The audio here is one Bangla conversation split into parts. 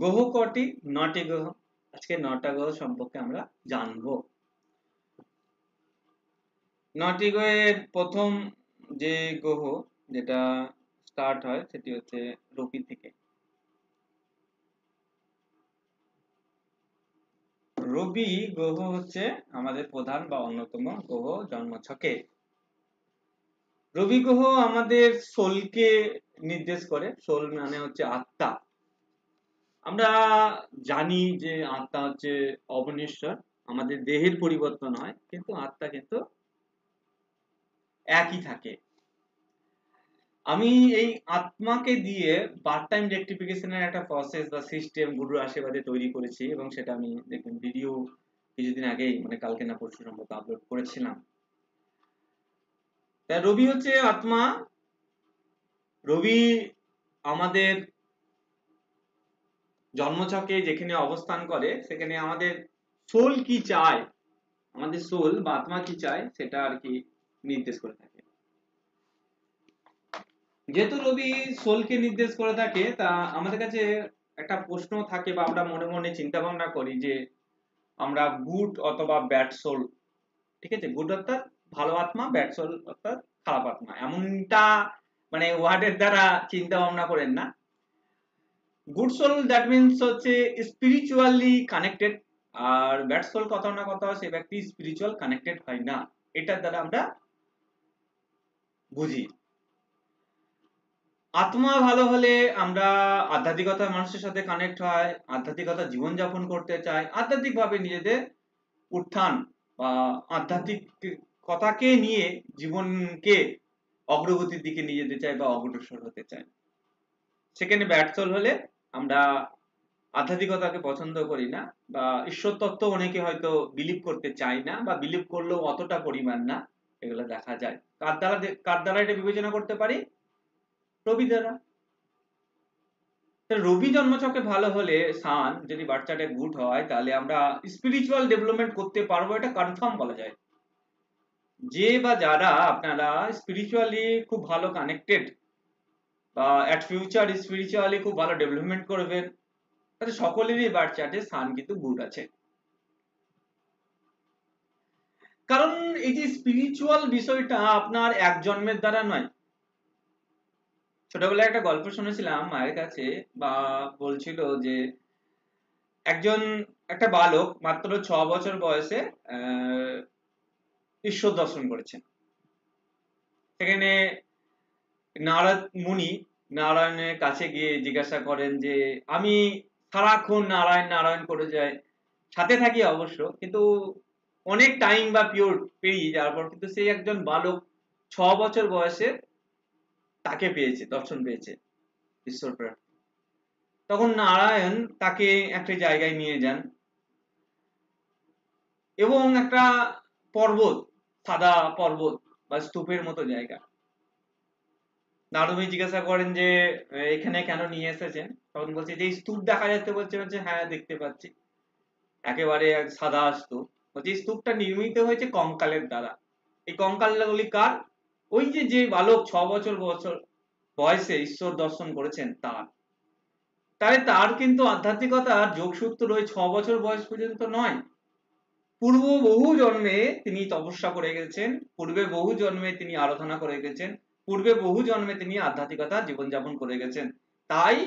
গ্রহ কটি? 9টি গ্রহ। আজকে 9টা গ্রহ সম্পর্কে আমরা জানবো। 9টি গ্রহের প্রথম যে গ্রহ যেটা স্টার্ট হয় সেটি হচ্ছে রবি থেকে। রবি গ্রহ হচ্ছে আমাদের প্রধান বা অন্যতম গ্রহ জন্মছকে। রবি গ্রহ আমাদের সোলকে নির্দেশ করে। সোল মানে হচ্ছে আত্মা। আমরা জানি যে আত্মা হচ্ছে অবিনশ্বর, আমাদের দেহের পরিবর্তন হয়, কিন্তু আত্মা কিন্তু একই থাকে। আমি এই আত্মাকে দিয়ে পার্ট টাইম রেকটিফিকেশনের একটা প্রসেস বা সিস্টেম গুরুর আশীর্বাদে তৈরি করেছি, এবং সেটা আমি দেখবেন ভিডিও কিছুদিন আগেই, মানে কালকে না পরশু সম্ভবত আপলোড করেছিলাম। তাই রবি হচ্ছে আত্মা। রবি আমাদের জন্মছকে যেখানে অবস্থান করে সেখানে আমাদের সোল কি চায়, আমাদের সোল বা আত্মা কি চায় সেটা আর কি নির্দেশ করে থাকে। যেহেতু রবি সোলকে নির্দেশ করে থাকে, তা আমাদের কাছে একটা প্রশ্ন থাকে বা আমরা মনে মনে চিন্তা ভাবনা করি যে আমরা গুড অথবা ব্যাড সোল, ঠিক আছে, গুড অর্থাৎ ভালো আত্মা, ব্যাড সোল অর্থাৎ খারাপ আত্মা, এমনটা মানে ওয়ার্ডের দ্বারা চিন্তা ভাবনা করেন না। গুড সোল দ্যাট মিনস হচ্ছে স্পিরিচুয়ালি কানেক্টেড, আর ব্যাড সোল কথা না কথা সে ব্যক্তি স্পিরিচুয়াল কানেক্টেড হয় না, এটার দ্বারা আমরা বুঝি। আত্মা ভালো হলে আমরা আধ্যাত্মিকতার মানুষের সাথে কানেক্ট হয়, আধ্যাত্মিকতা জীবনযাপন করতে চাই, আধ্যাত্মিকভাবে নিজেদের উত্থান বা আধ্যাত্মিক কথাকে নিয়ে জীবনকে অগ্রগতির দিকে নিয়ে যেতে চাই বা অগ্রসর হতে চাই। সেখানে ব্যাড সোল হলে আমরা আধ্যাত্মিকতাকে পছন্দ করি না, বা ঈশ্বর তত্ত্ব অনেকে হয়তো বিলিভ করতে চায় না, বা বিলিভ করলেও অতটা পরিমাণ না, এগুলো দেখা যায়। কার দ্বারা এটা বিবেচনা করতে পারি? রবি দ্বারা। রবি জন্মছকে ভালো হলে, সান যদি বাচ্চাটা গুড হয়, তাহলে আমরা স্পিরিচুয়াল ডেভেলপমেন্ট করতে পারবো, এটা কনফার্ম বলা যায়। যে বা যারা আপনারা স্পিরিচুয়ালি খুব ভালো কানেক্টেড বা অ্যাট ফিউচার স্পিরিচুয়ালি খুব ভালো ডেভেলপমেন্ট করবেন, তাহলে সকলেরই বার্থ চার্টে সান কিন্তু গুড আছে। কারণ এই যে স্পিরিচুয়াল বিষয়টা আপনার এক জন্মের দ্বারা নয়। ছোটবেলায় একটা গল্প শুনেছিলাম মায়ের কাছে, বা বলছিল যে একজন একটা বালক মাত্র 6 বছর বয়সে ঈশ্বর দর্শন করেছেন। সেখানে নারদ মুনি নারায়ণের কাছে গিয়ে জিজ্ঞাসা করেন যে আমি সারাক্ষণ নারায়ণ নারায়ণ করে যাই, সাথে থাকি অবশ্য, কিন্তু অনেক টাইম বা পিরিয়ড পেরিয়ে যাওয়ার পর কিন্তু সেই একজন বালক 6 বছর বয়সে তাকে পেয়েছে, দর্শন পেয়েছে, ঈশ্বর প্রার্থী। তখন নারায়ণ তাকে একটা জায়গায় নিয়ে যান, এবং একটা পর্বত, সাদা পর্বত বা স্তূপের মতো জায়গা। নারদ জিজ্ঞাসা করেন যে এখানে কেন নিয়ে এসেছেন? তখন বলছে যে স্তূপ দেখা যাচ্ছে, বলছে হচ্ছে হ্যাঁ দেখতে পাচ্ছি, একেবারে সাদা স্তূপ। বলছে এই স্তূপটা নির্মিত হয়েছে কঙ্কালের দ্বারা। এই কঙ্কালগুলি কার? ওই যে যে বালক 6 বছর বছর বয়সে ঈশ্বর দর্শন করেছেন তার। তাই তার কিন্তু আধ্যাত্মিকতার যোগসূত্র ওই 6 বছর বয়স পর্যন্ত নয়, পূর্ব বহু জন্মে তিনি তপস্যা করে গেছেন, পূর্বে বহু জন্মে তিনি আরাধনা করে গেছেন, পূর্বে বহু জন্মে তিনি আধ্যাত্মিকতা জীবনযাপন করে গেছেন। তাই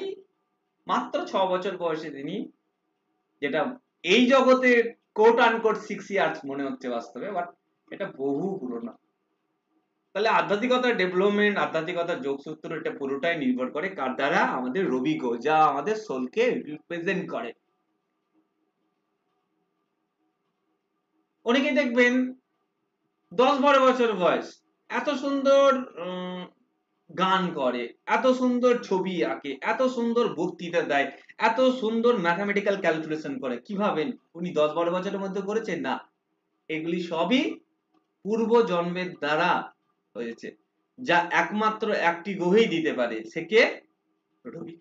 মাত্র 6 বছর বয়সে তিনি, যেটা এই জগতে কোট আনকোট 6 ইয়ার্স মনে হচ্ছে, বাস্তবে বাট এটা বহু পুরনো। তাহলে আধ্যাত্মিকতার ডেভেলপমেন্ট, আধ্যাত্মিকতার যোগসূত্র, এটা পুরোটাই নির্ভর করে কার দ্বারা? আমাদের রবি গ্রহ, যা আমাদের সোলকে রিপ্রেজেন্ট করে। অনেকে দেখবেন 10-12 বছর বয়স, এত সুন্দর গান করে, এত সুন্দর ছবি আঁকে, এত সুন্দর বক্তৃতা দেয়, এত সুন্দর ম্যাথামেটিক্যাল ক্যালকুলেশন করে। কি ভাবেন উনি 10-12 বছরের মধ্যে করেছেন? না, এগুলি সবই পূর্ব জন্মের দ্বারা হয়েছে, যা একমাত্র একটি গ্রহই দিতে পারে, সে কে? রবি।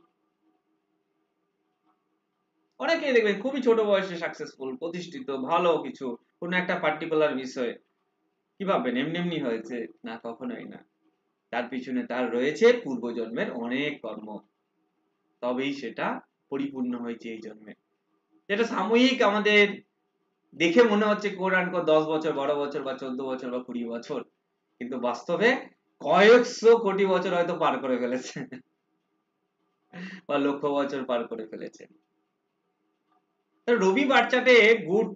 অনেকেই দেখবেন খুবই ছোট বয়সে সাকসেসফুল, প্রতিষ্ঠিত, ভালো কিছু, কোন একটা পার্টিকুলার বিষয়ে। কি ভাববেন এমনি এমনি হয়েছে? না, কখনোই না। তার পিছনে তার রয়েছে পূর্বজন্মের অনেক কর্ম, তবেই সেটা পরিপূর্ণ হয়েছে এই জন্মে, যেটা সাময়িক আমাদের দেখে মনে হচ্ছে কোরআন 10 বছর 12 বছর বা 14 বছর বা 20 বছর, কিন্তু বাস্তবে কয়েকশো কোটি বছর হয়তো পার করে ফেলেছে বা লক্ষ বছর পার করে ফেলেছে। রবি বাচ্চাতে গুড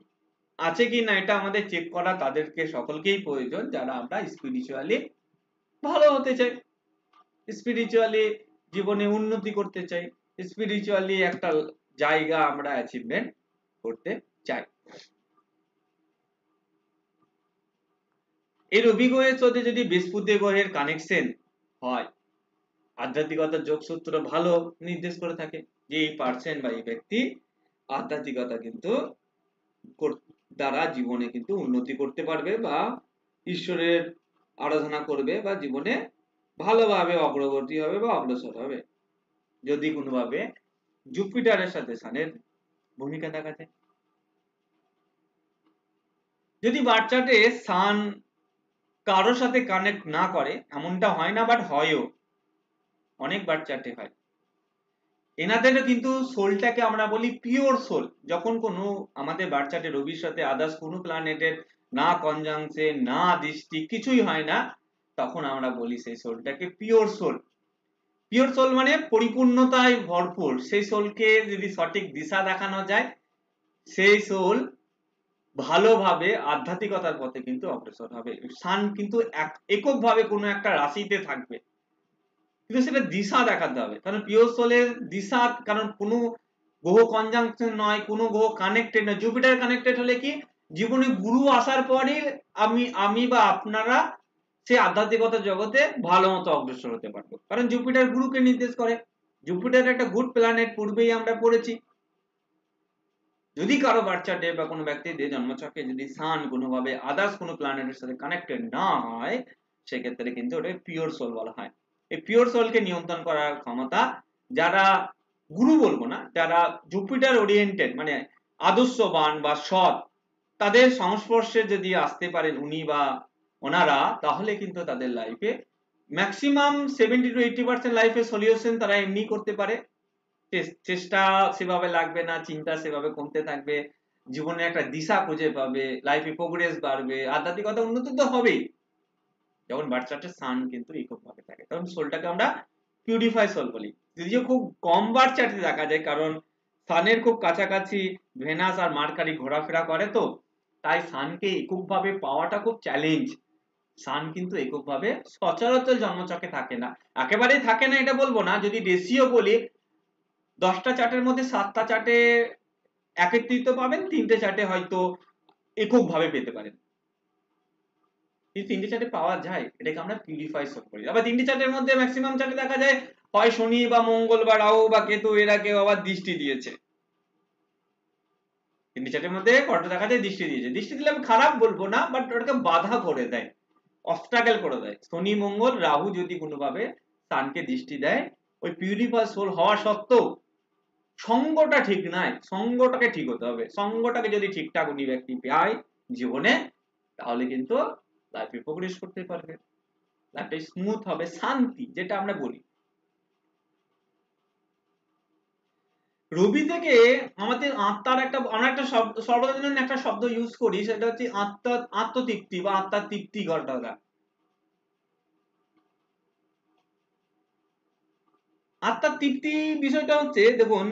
আছে কি না এটা আমাদের চেক করা তাদেরকে সকলকেই প্রয়োজন, যারা আমরা স্পিরিচুয়ালি ভালো হতে চাই, স্পিরিচুয়ালি জীবনে উন্নতি করতে চাই, স্পিরিচুয়ালি একটা জায়গা আমরা অ্যাচিভমেন্ট করতে চাই। এই রবি গ্রহের সাথে যদি বৃহস্পতি গ্রহের কানেকশন হয়, আধ্যাত্মিকতার যোগসূত্র ভালো নির্দেশ করে থাকে যে এই পার্সন বা এই ব্যক্তি আধ্যাত্মিকতা কিন্তু দ্বারা জীবনে কিন্তু উন্নতি করতে পারবে বা ঈশ্বরের আরাধনা করবে বা জীবনে ভালোভাবে অগ্রগতি হবে বা অগ্রসর হবে। যদি কোনোভাবে জুপিটারের সাথে সানের ভূমিকা দেখা যায়, যদি বাচ্চাতে সান কারোর সাথে কানেক্ট না করে, এমনটা হয় না বাট হয়ও, অনেক বাচ্চাতে হয়, এনাদেরও কিন্তু সোলটাকে আমরা বলি পিওর সোল। যখন কোনো আমাদের বাচ্চাতে রবির সাথে আদার্স কোনো প্ল্যানেটের না কনজাংশন না দৃষ্টি কিছুই হয় না, তখন আমরা বলি সেই সোলটাকে পিওর সোল। পিওর সোল মানে পরিপূর্ণতায় ভরপুর, সেই সোলকে যদি সঠিক দিশা দেখানো যায়, সেই সোল ভালোভাবে আধ্যাত্মিকতার পথে কিন্তু অগ্রসর হবে। সান কিন্তু এককভাবে কোনো একটা রাশিতে থাকবে, কিন্তু সেটা দিশা দেখাতে হবে, কারণ পিওর সোলের দিশা, কারণ কোনো গ্রহ কনজাংশন নয়, কোনো গ্রহ কানেক্টেড নয়। জুপিটার কানেক্টেড হলে কি জীবনে গুরু আসার পরই আমি বা আপনারা সেই আধ্যাত্মিকতার জগতে ভালো মতো অগ্রসর হতে পারবো, কারণ জুপিটার গুরুকে নির্দেশ করে। জুপিটার একটা গুড প্ল্যানেট, পূর্বেই আমরা পড়েছি। যদি কারো বাচ্চাতে বা কোনো ব্যক্তিদের জন্মছকে যদি সান কোনোভাবে আদার্স কোনো প্ল্যানেটের সাথে কানেক্টেড না হয়, সেক্ষেত্রে কিন্তু ওটা পিওর সোল বলা হয়। এই পিওর সোলকে নিয়ন্ত্রণ করার ক্ষমতা যারা, গুরু বলবো না, যারা জুপিটার ওরিয়েন্টেড মানে আদর্শবান বা সৎ, তাদের সংস্পর্শে যদি আসতে পারেন উনি বা ওনারা, তাহলে কিন্তু তাদের লাইফে ম্যাক্সিমাম 70 to 80% লাইফে সলিউশন তারা এমনি করতে পারে। চেষ্টা সেভাবে লাগবে না, চিন্তা সেভাবে কমতে থাকবে, জীবনে একটা দিশা খুঁজে পাবে, লাইফে প্রোগ্রেস বাড়বে, আধ্যাত্মিকতা উন্নতি তো হবেই। যখন বাচ্চাটা সান কিন্তু এককভাবে থাকে, তখন সোলটাকে আমরা পিউরিফাই সোল বলি। যদিও খুব কম বাচ্চাতে দেখা যায়, কারণ সানের খুব কাছাকাছি ভেনাস আর মার্কারি ঘোরাফেরা করে, তো তাই সানকে এককভাবে পাওয়াটা খুব চ্যালেঞ্জ। সান কিন্তু এককভাবে সচরাচর জন্মচকে থাকে না, একেবারেই থাকে না এটা বলবো না, যদি রেশিও বলি 10টা চার্টের মধ্যে 7টা চার্টে একত্রিত পাবেন, 3টে চার্টে হয়তো এককভাবে পেতে পারেন। এই 3টে চার্টে পাওয়া যায়, এটাকে আমরা পিউরিফাই সোল করি। আবার 3টে চার্টের মধ্যে ম্যাক্সিমাম চার্টে দেখা যায় হয় শনি বা মঙ্গল বা রাহু বা কেতু এরা কেউ আবার দৃষ্টি দিয়েছে। 3টে চার্টের মধ্যে কটা দেখা যায় দৃষ্টি দিয়েছে, দৃষ্টি দিলে আমি খারাপ বলবো না, বাট ওটাকে বাধা করে দেয়, অবস্ট্রাগল করে দেয়। শনি মঙ্গল রাহু যদি কোনোভাবে সানকে দৃষ্টি দেয়, ওই পিউরিফাই সোল হওয়া সত্ত্বেও সঙ্গটা ঠিক নাই, সঙ্গটাকে ঠিক হতে হবে। সঙ্গটাকে যদি ঠিকঠাক উনি ব্যক্তি পায় জীবনে, তাহলে কিন্তু লাইফে প্রোগ্রেস করতে পারবে, লাইফটা স্মুথ হবে, শান্তি যেটা আমরা বলি। রবি থেকে আমাদের আত্মার একটা, আমরা একটা শব্দ সর্বজনীন একটা শব্দ ইউজ করি, সেটা হচ্ছে আত্মতৃপ্তি বা আত্মার তৃপ্তি ঘটাটা। আত্মার তৃপ্তি বিষয়টা হচ্ছে, দেখুন,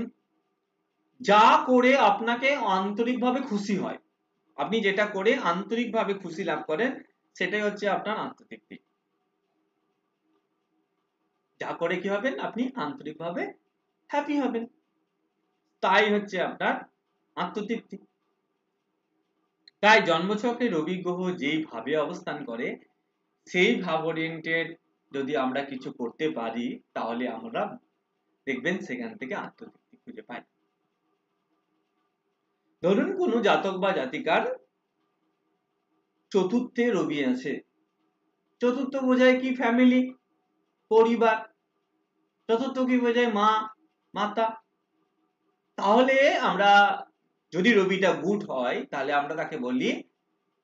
যা করে আপনাকে আন্তরিকভাবে খুশি হয়, আপনি যেটা করে আন্তরিকভাবে খুশি লাভ করেন, সেটাই হচ্ছে আপনার আত্মতৃপ্তি। যা করে কি হবেন, আপনি আন্তরিকভাবে হ্যাপি হবেন, তাই হচ্ছে আপনার আত্মতৃপ্তি। তাই জন্মছকে রবি গ্রহ যেই ভাবে অবস্থান করে, সেই ভাব ওরিয়েন্টেড যদি আমরা কিছু করতে পারি, তাহলে আমরা দেখবেন সেখান থেকে আত্মতৃপ্তি খুঁজে পাই। ধরুন কোনো জাতক বা জাতিকার চতুর্থে রবি আছে, চতুর্থ বোঝায় কি, ফ্যামিলি, পরিবার। চতুর্থ কি বোঝায়, মা, মাতা। তাহলে আমরা যদি রবিটা গুড হয়, তাহলে আমরা তাকে বলি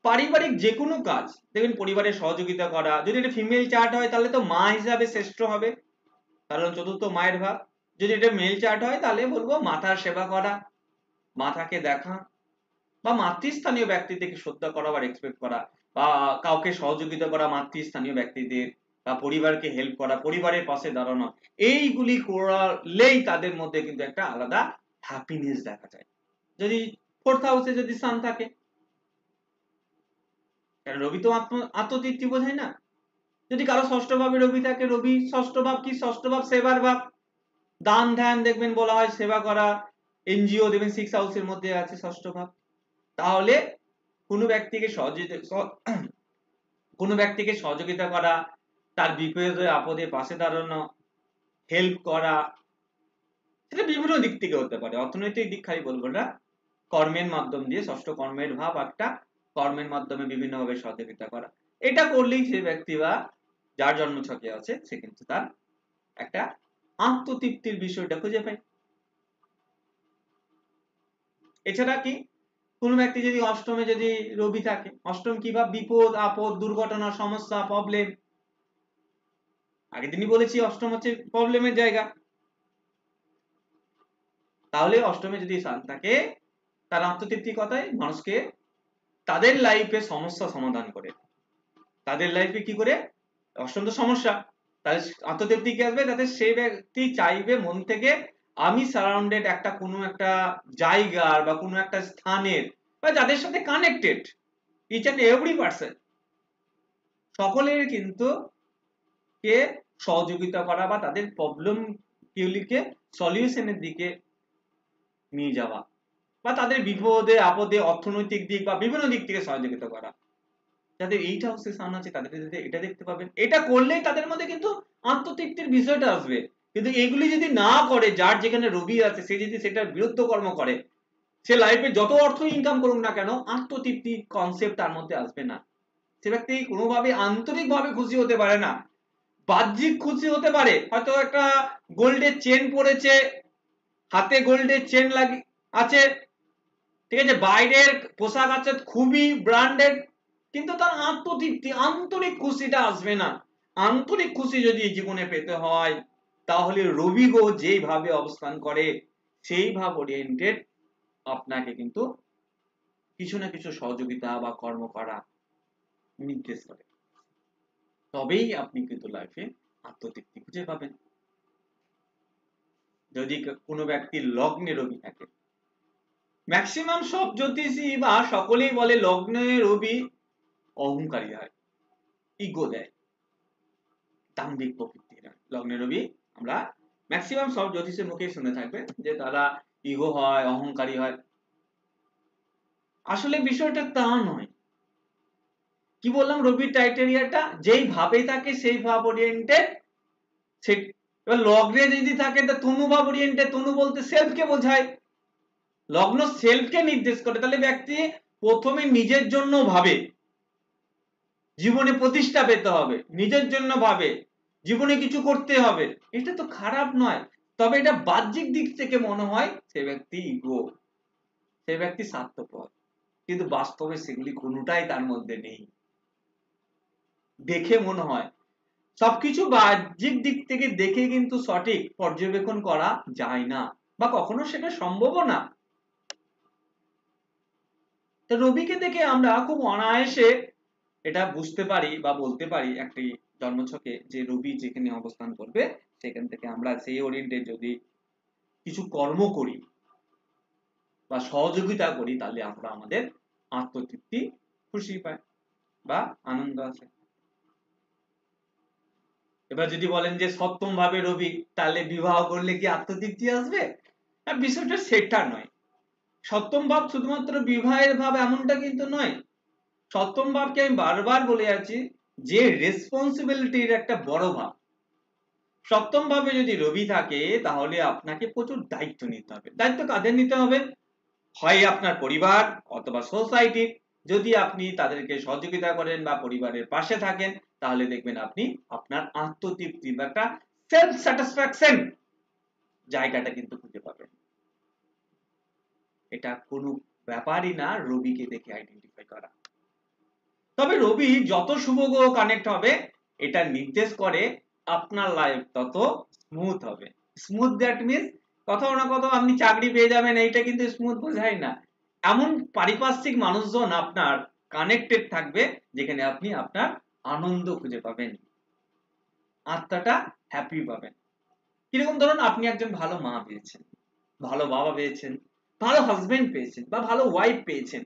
পারিবারিক যে কোনো কাজ, দেখবেন পরিবারের সহযোগিতা করা। যদি এটা ফিমেল চার্ট হয়, তাহলে তো মা হিসাবে শ্রেষ্ঠ হবে, কারণ চতুর্থ মায়ের ভাব। যদি এটা মেল চার্ট হয় তাহলে বলবো মাথার সেবা করা, মাথাকে দেখা, বা মাতৃস্থানীয় ব্যক্তি থেকে শ্রদ্ধা করা বা রেসপেক্ট করা, বা কাউকে সহযোগিতা করা মাতৃস্থানীয় ব্যক্তিদের, বা পরিবারকে হেল্প করা, পরিবারের পাশে দাঁড়ানো, এইগুলি করলেই তাদের মধ্যে কিন্তু একটা আলাদা হ্যাপিনেস দেখা যায়। যদি ফোর্থ হাউসে যদি সান থাকে, কারণ রবি তো আত্মতৃপ্তি বোঝায় না। যদি কারো ষষ্ঠ ভাবে রবি থাকে, রবি ষষ্ঠ ভাব কি? ষষ্ঠ ভাব সেবার ভাব। দান ধ্যান দেখবেন বলা হয়, সেবা করা, এনজিও দেখবেন 6 হাউসের মধ্যে আছে ষষ্ঠ ভাব। তাহলে কোনো ব্যক্তিকে কোনো ব্যক্তিকে সহযোগিতা করা, তার বিপদে আপদে পাশে দাঁড়ানো, হেল্প করা, সেটা বিভিন্ন দিক থেকে হতে পারে। অর্থনৈতিক দিক খালি বলবো না, কর্মের মাধ্যম দিয়ে, ষষ্ঠ কর্মের ভাব একটা, কর্মের মাধ্যমে বিভিন্নভাবে সহযোগিতা করা, এটা করলেই সে ব্যক্তি বা যার জন্মছকে আছে সে কিন্তু তার একটা আত্মতৃপ্তির বিষয়টা খুঁজে পায়। এছাড়া কি, কোন ব্যক্তি যদি অষ্টমে যদি রবি থাকে, অষ্টম কি ভাব? বিপদ আপদ, দুর্ঘটনা, সমস্যা, প্রবলেম। আগের দিনই বলেছি অষ্টম হচ্ছে প্রবলেমের জায়গা। তাহলে অষ্টমে যদি সান থাকে, তার আত্মতৃপ্তি কথায় মানুষকে তাদের লাইফে সমস্যা সমাধান করে, তাদের লাইফে কি করে, অষ্টম তো সমস্যা, তাহলে আত্মতৃপ্তি কি আসবে? তাতে সেই ব্যক্তি চাইবে মন থেকে আমি সারাউন্ডেড একটা কোনো একটা জায়গার বা কোনো একটা স্থানের, বা যাদের সাথে connected, each and every person, সকলের কিন্তু কে সহযোগিতা করা বা তাদের প্রবলেম গুলিকে সলিউশনের দিকে নিয়ে যাওয়া, বা তাদের বিপদে আপদে অর্থনৈতিক দিক বা বিভিন্ন দিক থেকে সহযোগিতা করা। যাদের এইটা হাউসে সান আছে তাদের এটা দেখতে পাবেন। এটা করলেই তাদের মধ্যে কিন্তু আত্মতৃপ্তির বিষয়টা আসবে। কিন্তু এগুলি যদি না করে, যার যেখানে রবি আছে সে যদি সেটার বিরুদ্ধ কর্ম করে, সে লাইফে যত অর্থ ইনকাম করুক না কেন, আত্মতৃপ্তি কনসেপ্ট তার মধ্যে আসবে না। সে ব্যক্তি কোনোভাবে আন্তরিকভাবে খুশি হতে পারে না। বাহ্যিক খুশি হতে পারে, হয়তো একটা গোল্ডের চেন পরেছে, হাতে গোল্ডের চেন লাগি আছে, ঠিক আছে, বাইরের পোশাক আছে খুবই ব্র্যান্ডেড, কিন্তু তার আত্মতৃপ্তি আন্তরিক খুশিটা আসবে না। আন্তরিক খুশি যদি জীবনে পেতে হয়, তাহলে রবি গ্রহ যেইভাবে অবস্থান করে সেই ভাব ওরিয়েন্টেড আপনাকে কিন্তু কিছু না কিছু সহযোগিতা বা কর্ম করা নির্দেশ করে, তবেই আপনি কিন্তু লাইফে আত্মতৃপ্তি খুঁজে পাবেন। যদি কোনো ব্যক্তির লগ্নে রবি থাকে, ম্যাক্সিমাম সব জ্যোতিষী বা সকলেই বলে লগ্নে রবি অহংকারী হয়, ইগো দেয়, দাম্ভিক প্রকৃতির হয় লগ্নে রবি। আমরা ম্যাক্সিমাম সব জ্যোতিষের মুখেই শুনে থাকবেন যে তারা ইগো হয়, অহংকারী হয়। আসলে বিষয়টা তা নয়। কি বললাম? রবির টাইটেরিয়াটা যেই ভাবে থাকে সেই ভাব ওরিয়েন্টেড। এবার লগ্নে যদি থাকে তা তনু ভাব ওরিয়েন্টেড, তনু বলতে সেলফকে বোঝায়, লগ্ন সেলফকে নির্দেশ করে। তাহলে ব্যক্তি প্রথমে নিজের জন্য ভাবে, জীবনে প্রতিষ্ঠা পেতে হবে, নিজের জন্য ভাবে, জীবনে কিছু করতে হবে, এটা তো খারাপ নয়। তবে এটা বাহ্যিক দিক থেকে মনে হয় সে ব্যক্তি ইগো, সে ব্যক্তি স্বার্থপর, কিন্তু বাস্তবে সেগুলি কোনোটাই তার মধ্যে নেই। দেখে মনে হয়, সবকিছু বাহ্যিক দিক থেকে দেখে কিন্তু সঠিক পর্যবেক্ষণ করা যায় না, বা কখনো সেটা সম্ভবও না। তো রবিকে দেখে আমরা খুব অনায়াসে এটা বুঝতে পারি বা বলতে পারি একটি জন্মছকে যে রবি যেখানে অবস্থান করবে সেখান থেকে আমরা সেই ওরিয়েন্টে যদি কিছু কর্ম করি বা সহযোগিতা করি, তাহলে আমরা আমাদের আত্মতৃপ্তি খুশি পাই বা আনন্দ আছে। এবার যদি বলেন যে সপ্তম ভাবে রবি, তাহলে বিবাহ করলে কি আত্মতৃপ্তি আসবে? বিষয়টা সেটা নয়। সপ্তম ভাব শুধুমাত্র বিবাহের ভাব এমনটা কিন্তু নয়। সপ্তম ভাবকে আমি বারবার বলে যাচ্ছি যে রেসপন্সিবিলিটির একটা বড় ভাব। সপ্তম ভাবে যদি রবি থাকে তাহলে আপনাকে প্রচুর দায়িত্ব নিতে হবে। দায়িত্ব কাদের নিতে হবে? হয় আপনার পরিবার অথবা সোসাইটির। যদি আপনি তাদেরকে সহযোগিতা করেন বা পরিবারের পাশে থাকেন, তাহলে দেখবেন আপনি আপনার আত্মতৃপ্তি বা একটা সেলফ স্যাটিসফ্যাকশন জায়গাটা কিন্তু খুঁজে পাবেন। এটা কোনো ব্যাপারই না রবিকে দেখে আইডেন্টিফাই করা। তবে রবি যত শুভ গ্রহ কানেক্ট হবে, এটা নির্দেশ করে আপনার লাইফ তত স্মুথ হবে। স্মুথ দ্যাট মিনস কোথাও না কোথাও আপনি চাকরি পেয়ে যাবেন, এইটা কিন্তু স্মুথ বোঝায় না। এমন পারিপার্শ্বিক মানুষজন আপনার কানেক্টেড থাকবে যেখানে আপনি আপনার আনন্দ খুঁজে পাবেন, আত্মাটা হ্যাপি পাবেন। কিরকম ধরুন আপনি একজন ভালো মা পেয়েছেন, ভালো বাবা পেয়েছেন, ভালো হাজবেন্ড পেয়েছেন বা ভালো ওয়াইফ পেয়েছেন।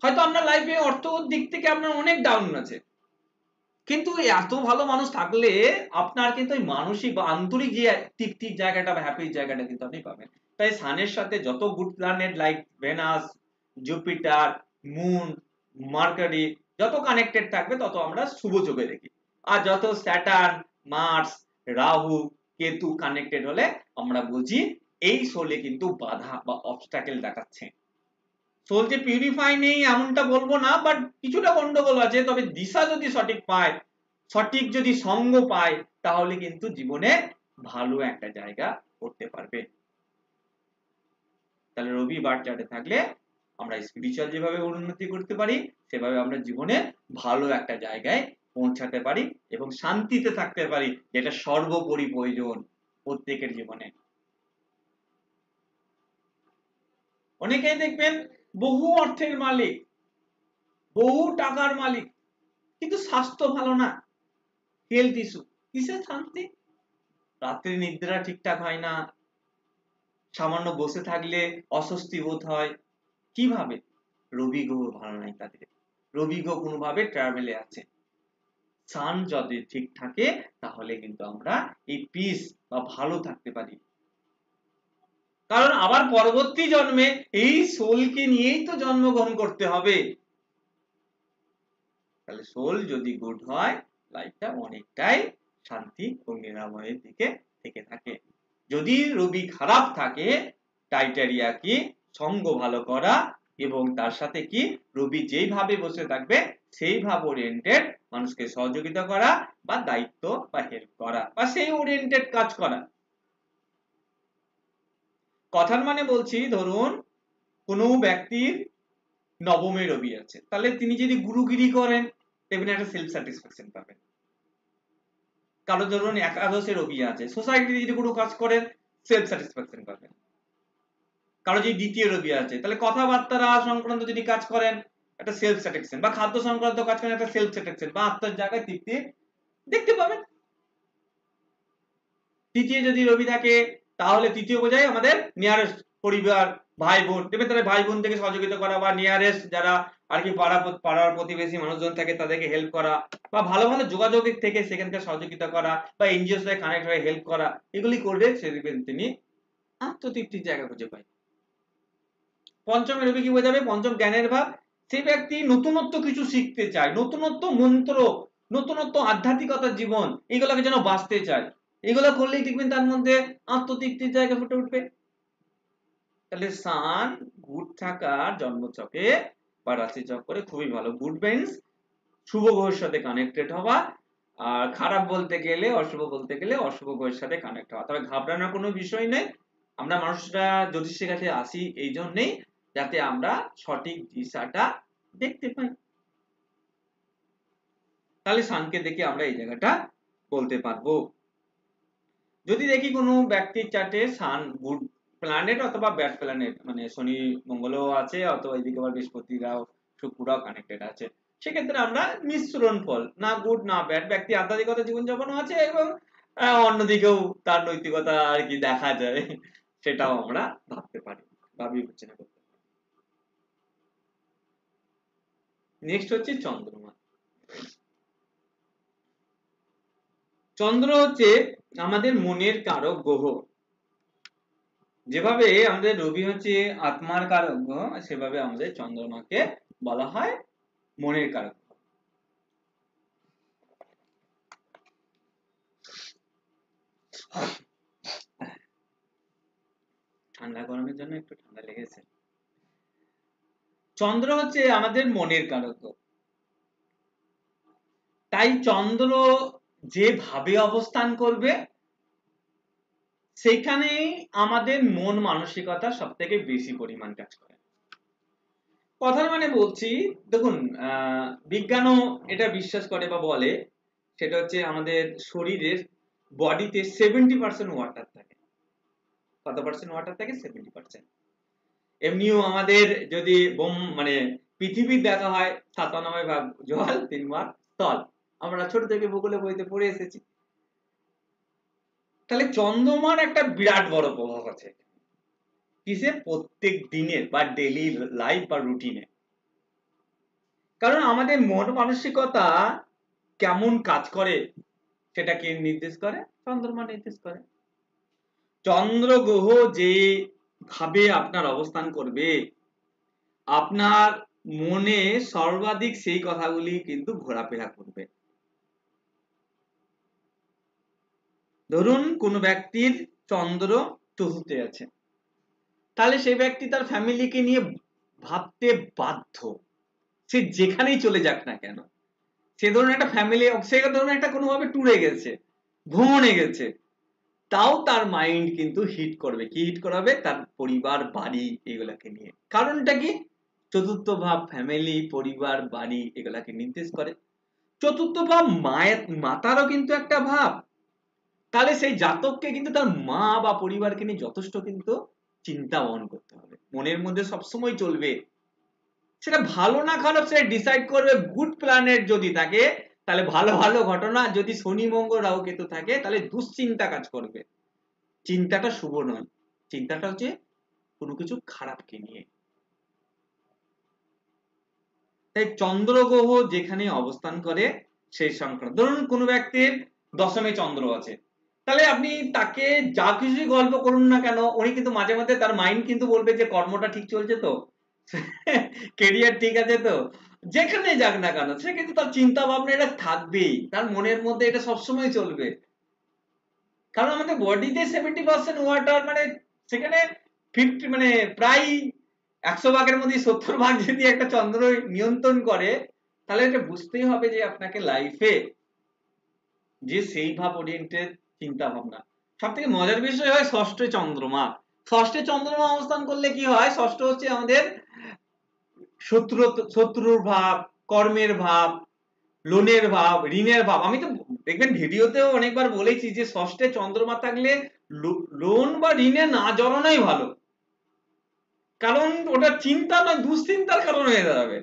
হয়তো আপনার লাইফে অর্থ দিক থেকে আপনার অনেক ডাউন আছে, কিন্তু এত ভালো মানুষ থাকলে আপনার কিন্তু ওই মানসিক বা আন্তরিক যে তৃপ্তির জায়গাটা বা হ্যাপির জায়গাটা কিন্তু আপনি পাবেন। তাই সানের সাথে যত good planet like Venus, Jupiter, moon, Mercury যত কানেক্টেড থাকবে তত আমরা শুভ যোগে দেখি। আর যত Saturn, Mars, Rahu, Ketu connected হলে আমরা বুঝি এই সোলে কিন্তু বাধা বা অবস্টাকেল দেখাচ্ছে। সোল যে পিউরিফাই নেই এমনটা বলবো না, বাট কিছুটা গন্ডগোল আছে। তবে দিশা যদি সঠিক পায়, সঠিক যদি সঙ্গ পায়, তাহলে কিন্তু জীবনে ভালো একটা জায়গা করতে পারবে। তাহলে রবি বার চার্টে থাকলে আমরা স্পিরিচুয়াল যেভাবে উন্নতি করতে পারি, সেভাবে আমরা জীবনে ভালো একটা জায়গায় পৌঁছাতে পারি এবং শান্তিতে থাকতে পারি, যেটা সর্বোপরি প্রয়োজন প্রত্যেকের জীবনে। অনেকেই দেখবেন বহু অর্থের মালিক, বহু টাকার মালিক, কিন্তু স্বাস্থ্য ভালো না, হেলথ ইস্যু। কিসের শান্তি? রাত্রি নিদ্রা ঠিকঠাক হয় না, সামান্য বসে থাকলে অস্বস্তি বোধ হয়। কিভাবে? রবি গ্রহ ভালো নাই তাদের, রবি গ্রহ কোনোভাবে ট্রাভেলে আছে। সান যদি ঠিক থাকে তাহলে কিন্তু আমরা এই পিস বা ভালো থাকতে পারি। কারণ আবার পরবর্তী জন্মে এই সোলকে নিয়েই তো জন্মগ্রহণ করতে হবে। তাহলে সোল যদি গুড হয়, লাইফটা অনেকটাই শান্তি ও নিরাময়ের দিকে থেকে থাকে। যদি রবি খারাপ থাকে, টাইটারিয়া কি? সঙ্গ ভালো করা এবং তার সাথে কি রবি যেইভাবে বসে থাকবে সেইভাবে ওরিয়েন্টেড মানুষকে সহযোগিতা করা বা দায়িত্ব বা হেল্প করা বা সেই ওরিয়েন্টেড কাজ করা। কথার মানে বলছি, ধরুন কোনো ব্যক্তির নবমে রবি আছে, তাহলে তিনি যদি গুরুগিরি করেন দেখবেন একটা সেলফ স্যাটিসফ্যাকশন পাবেন। কারো ধরুন একাদশে রবি আছে, সোসাইটিতে যদি কোনো কাজ করেন সেলফ স্যাটিসফ্যাকশন পাবেন। কারো যদি দ্বিতীয় রবি আছে, তাহলে কথাবার্তা সংক্রান্ত যদি কাজ করেন একটা সেলফ স্যাটিসফ্যাকশন, বা খাদ্য সংক্রান্ত কাজ করেন একটা সেলফ স্যাটিসফ্যাকশন বা আত্মার জায়গায় তৃপ্তি দেখতে পাবেন। তৃতীয় যদি রবি থাকে তাহলে তৃতীয় বোঝায় আমাদের নিয়ারেস্ট পরিবার, ভাই বোন, দেখবেন তাহলে ভাই বোন থেকে সহযোগিতা করা বা নিয়ারেস্ট যারা আর কি পাড়ার প্রতিবেশী মানুষজন থাকে তাদেরকে হেল্প করা বা ভালো ভালো যোগাযোগের থেকে সেখানকার সহযোগিতা করা বা এনজিওর সাথে কানেক্ট হয়ে হেল্প করা, এগুলি করলে সে দেখবেন তিনি আত্মতৃপ্তির জায়গা খুঁজে পায়। পঞ্চমে রবি কি বোঝাবে? পঞ্চম জ্ঞানের ভাব। সেই ব্যক্তি নতুনত্ব কিছু শিখতে চায়, নতুনত্ব মন্ত্র, নতুনত্ব আধ্যাত্মিকতার জীবন, এগুলোকে যেন বাঁচতে চায়। এগুলো করলেই দেখবেন তার মধ্যে আত্মতৃপ্তির জায়গা ফুটে উঠবে। তাহলে সান গুড থাকার জন্মছকে বা রাশি চক্রে খুবই ভালো। গুড মিন্স শুভ গ্রহের সাথে কানেক্টেড হওয়া, আর খারাপ বলতে গেলে, অশুভ বলতে গেলে অশুভ গ্রহের সাথে কানেক্ট হওয়া। তবে ঘাবড়ানোর কোনো বিষয় নেই। আমরা মানুষরা জ্যোতিষের কাছে আসি এই জন্যেই যাতে আমরা সঠিক দিশাটা দেখতে পাই। তাহলে সানকে দেখে আমরা এই জায়গাটা বলতে পারবো। যদি দেখি কোনো ব্যক্তির চার্টে সান গুড প্ল্যানেট অথবা ব্যাড প্ল্যানেট, মানে শনি মঙ্গলও আছে অথবা এদিকে আবার বৃহস্পতিরাও শুক্ররাও কানেক্টেড আছে, সেক্ষেত্রে আমরা মিশ্রণ ফল, না গুড না ব্যাড, ব্যক্তি আধ্যাত্মিকতা জীবনযাপনও আছে এবং অন্যদিকেও তার নৈতিকতা আর কি দেখা যায়, সেটাও আমরা ভাবতে পারি বা বিবেচনা করতে পারি। নেক্সট হচ্ছে চন্দ্রমা। চন্দ্র হচ্ছে আমাদের মনের কারক গ্রহ। যেভাবে আমাদের রবি হচ্ছে আত্মার কারক গ্রহ, সেভাবে আমাদের চন্দ্রমাকে বলা হয় মনের কারক। ঠান্ডা গরমের জন্য একটু ঠান্ডা লেগেছে। চন্দ্র হচ্ছে আমাদের মনের কারক গ্রহ। তাই চন্দ্র যেভাবে অবস্থান করবে সেখানেই আমাদের মন মানসিকতা সব থেকে বেশি পরিমাণ কাজ করে। কথার মানে বলছি, দেখুন বিজ্ঞানও এটা বিশ্বাস করে বা বলে, সেটা হচ্ছে আমাদের শরীরের বডিতে 70% ওয়াটার থাকে, কত পার্সেন্ট ওয়াটার থাকে? 70%। এমনিও আমাদের যদি মানে পৃথিবীর দেখা হয় 97 ভাগ জল, 3 ভাগ স্থল। আমরা ছোট থেকে ভূগোলে বইতে পড়ে এসেছি। তাহলে চন্দ্রমার একটা বিরাট বড় প্রভাব আছে কিসে? প্রত্যেক দিনের বা ডেইলি লাইফ বা রুটিনে। কারণ আমাদের মন মানসিকতা কেমন কাজ করে সেটা কে নির্দেশ করে? চন্দ্রমা নির্দেশ করে। চন্দ্র গ্রহ যে ভাবে আপনার অবস্থান করবে, আপনার মনে সর্বাধিক সেই কথাগুলি কিন্তু ঘোরাফেরা করবে। ধরুন কোন ব্যক্তির চন্দ্র চতুর্থে আছে, তাহলে সেই ব্যক্তি তার ফ্যামিলিকে নিয়ে ভাবতে বাধ্য, সে যেখানেই চলে যাক না কেন। সে ধরুন একটা ফ্যামিলি, সে ধরুন একটা কোনোভাবে ট্যুরে গেছে, ভ্রমণে গেছে, তাও তার মাইন্ড কিন্তু হিট করবে। কি হিট করাবে? তার পরিবার, বাড়ি এগুলাকে নিয়ে। কারণটা কি? চতুর্থ ভাব ফ্যামিলি, পরিবার, বাড়ি এগুলাকে নির্দেশ করে। চতুর্থ ভাব মায়ের, মাতারও কিন্তু একটা ভাব। তাহলে সেই জাতককে কিন্তু তার মা বা পরিবারকে নিয়ে যথেষ্ট কিন্তু চিন্তা বহন করতে হবে, মনের মধ্যে সবসময় চলবে। সেটা ভালো না খারাপ সেটা ডিসাইড করবে গুড প্ল্যানেট যদি থাকে, তাহলে ভালো ভালো ঘটনা। যদি শনি মঙ্গল রাহু কেতু থাকে তাহলে দুশ্চিন্তা কাজ করবে। চিন্তাটা শুভ নয়, চিন্তাটা হচ্ছে কোনো কিছু খারাপকে নিয়ে। তাই চন্দ্র গ্রহ যেখানে অবস্থান করে সেই সংক্রান্ত, ধরুন কোনো ব্যক্তির দশমে চন্দ্র আছে, তাহলে আপনি তাকে যা কিছুই গল্প করুন না কেন, উনি কিন্তু মাঝে মাঝে তার মাইন্ড কিন্তু বলবে যে কর্মটা ঠিক চলছে তো, কেরিয়ার ঠিক আছে তো, যেখানে যাক না কেন সে কিন্তু তার চিন্তা ভাবনা এটা থাকবেই, তার মনের মধ্যে এটা সবসময় চলবে। কারণ আমাদের বডিতে 70% ওয়াটার, মানে সেখানে 50 মানে প্রায় 100 ভাগের মধ্যে 70 ভাগ যদি একটা চন্দ্র নিয়ন্ত্রণ করে, তাহলে এটা বুঝতেই হবে যে আপনাকে লাইফে যে সেই ভাব ওরিয়েন্টেড চিন্তা ভাবনা। সব থেকে মজার বিষয় হয় ষষ্ঠে চন্দ্রমা। ষষ্ঠে চন্দ্রমা অবস্থান করলে কি হয়? ষষ্ঠ হচ্ছে আমাদের শত্রুর ভাব, কর্মের ভাব, লোনের ভাব, ঋণের ভাব। আমি তো দেখবেন ভিডিওতেও অনেকবার বলেছি যে ষষ্ঠে চন্দ্রমা থাকলে লোন বা ঋণে না জড়ানোই ভালো। কারণ ওটা চিন্তা নয়, দুশ্চিন্তার কারণ হয়ে দাঁড়াবে।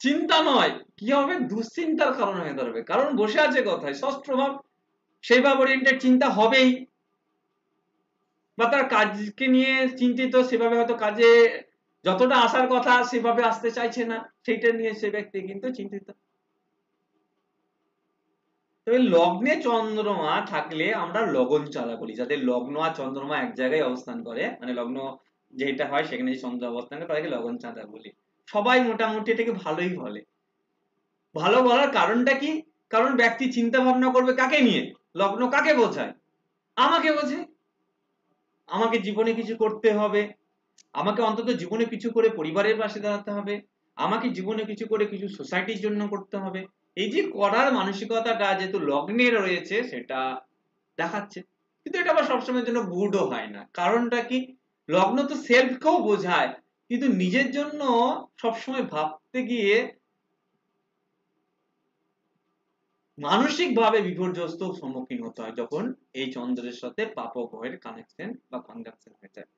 চিন্তা নয়, কি হবে? দুশ্চিন্তার কারণ হয়ে দাঁড়াবে। কারণ বসে আছে কোথায়? ষষ্ঠ ভাব, সেই ভাব ওরিয়েন্টেড চিন্তা হবেই, বা তার কাজকে নিয়ে চিন্তিত, সেভাবে হয়তো কাজে যতটা আসার কথা সেভাবে আসতে চাইছে না, সেইটা নিয়ে সে ব্যক্তি কিন্তু চিন্তিত। তবে লগ্নে চন্দ্রমা থাকলে আমরা লগন চাঁদা বলি। যাদের লগ্ন আর চন্দ্রমা এক জায়গায় অবস্থান করে, মানে লগ্ন যেটা হয় সেখানে যে চন্দ্র অবস্থান করে তাদেরকে লগন চাঁদা বলি। সবাই মোটামুটি এটাকে ভালোই বলে। ভালো বলার কারণটা কি? কারণ ব্যক্তি চিন্তা ভাবনা করবে কাকে নিয়ে? লগ্ন কাকে বোঝায়? আমাকে বোঝে। আমাকে জীবনে কিছু করতে হবে, আমাকে অন্তত জীবনে কিছু করে পরিবারের পাশে দাঁড়াতে হবে, আমাকে জীবনে কিছু করে কিছু সোসাইটির জন্য করতে হবে। এই যে করার মানসিকতাটা যেহেতু লগ্নে রয়েছে সেটা দেখাচ্ছে। কিন্তু এটা আবার সবসময়ের জন্য গুডও হয় না। কারণটা কি? লগ্ন তো সেলফকেও বোঝায়, কিন্তু নিজের জন্য সবসময় ভাবতে গিয়ে মানসিক ভাবে বিপর্যস্ত সম্মুখীন হতে হয় যখন এই চন্দ্রের সাথে পাপ গ্রহের কানেকশন বা কনজাংশন হয়ে যায়।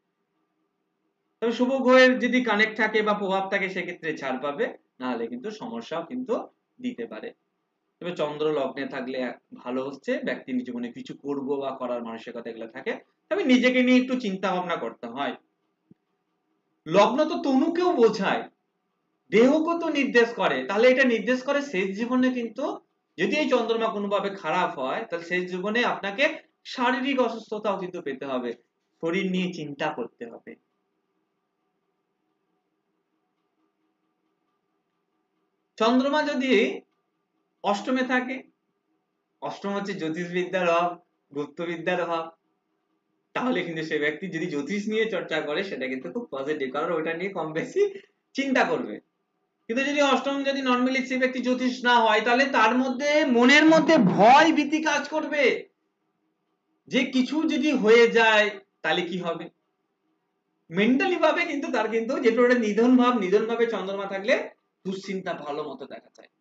তবে শুভ গ্রহের যদি কানেক্ট থাকে বা প্রভাব থাকে সেক্ষেত্রে ছাড় পাবে, না হলে কিন্তু সমস্যাও কিন্তু দিতে পারে। তবে চন্দ্র লগ্নে থাকলে ভালো হচ্ছে, ব্যক্তির জীবনে কিছু করব বা করার মানসিকতা এগুলো থাকে, তবে নিজেকে নিয়ে একটু চিন্তা ভাবনা করতে হয়। লগ্ন তো তনুকেও বোঝায়, দেহকে তো নির্দেশ করে, তাহলে এটা নির্দেশ করে শেষ জীবনে কিন্তু যদি এই চন্দ্রমা কোনোভাবে খারাপ হয় তাহলে শেষ জীবনে আপনাকে শারীরিক অসুস্থতাও কিন্তু পেতে হবে, শরীর নিয়ে চিন্তা করতে হবে। চন্দ্রমা যদি অষ্টমে থাকে, অষ্টম হচ্ছে জ্যোতিষবিদ্যার হক, গুপ্তবিদ্যার হক, তাহলে কিন্তু সে ব্যক্তি যদি জ্যোতিষ নিয়ে চর্চা করে সেটা কিন্তু খুব পজিটিভ, কারণ ওইটা নিয়ে কম বেশি চিন্তা করবে। কিন্তু যদি অষ্টম যদি নর্মালি সে ব্যক্তি জ্যোতিষ না হয়, তাহলে তার মধ্যে মনের মধ্যে ভয় ভীতি কাজ করবে যে কিছু যদি হয়ে যায় তাহলে কি হবে। মেন্টালি ভাবে কিন্তু তার কিন্তু যেটা ওটা নিধন ভাবে চন্দ্রমা থাকলে দুশ্চিন্তা ভালো মতো দেখা যায়,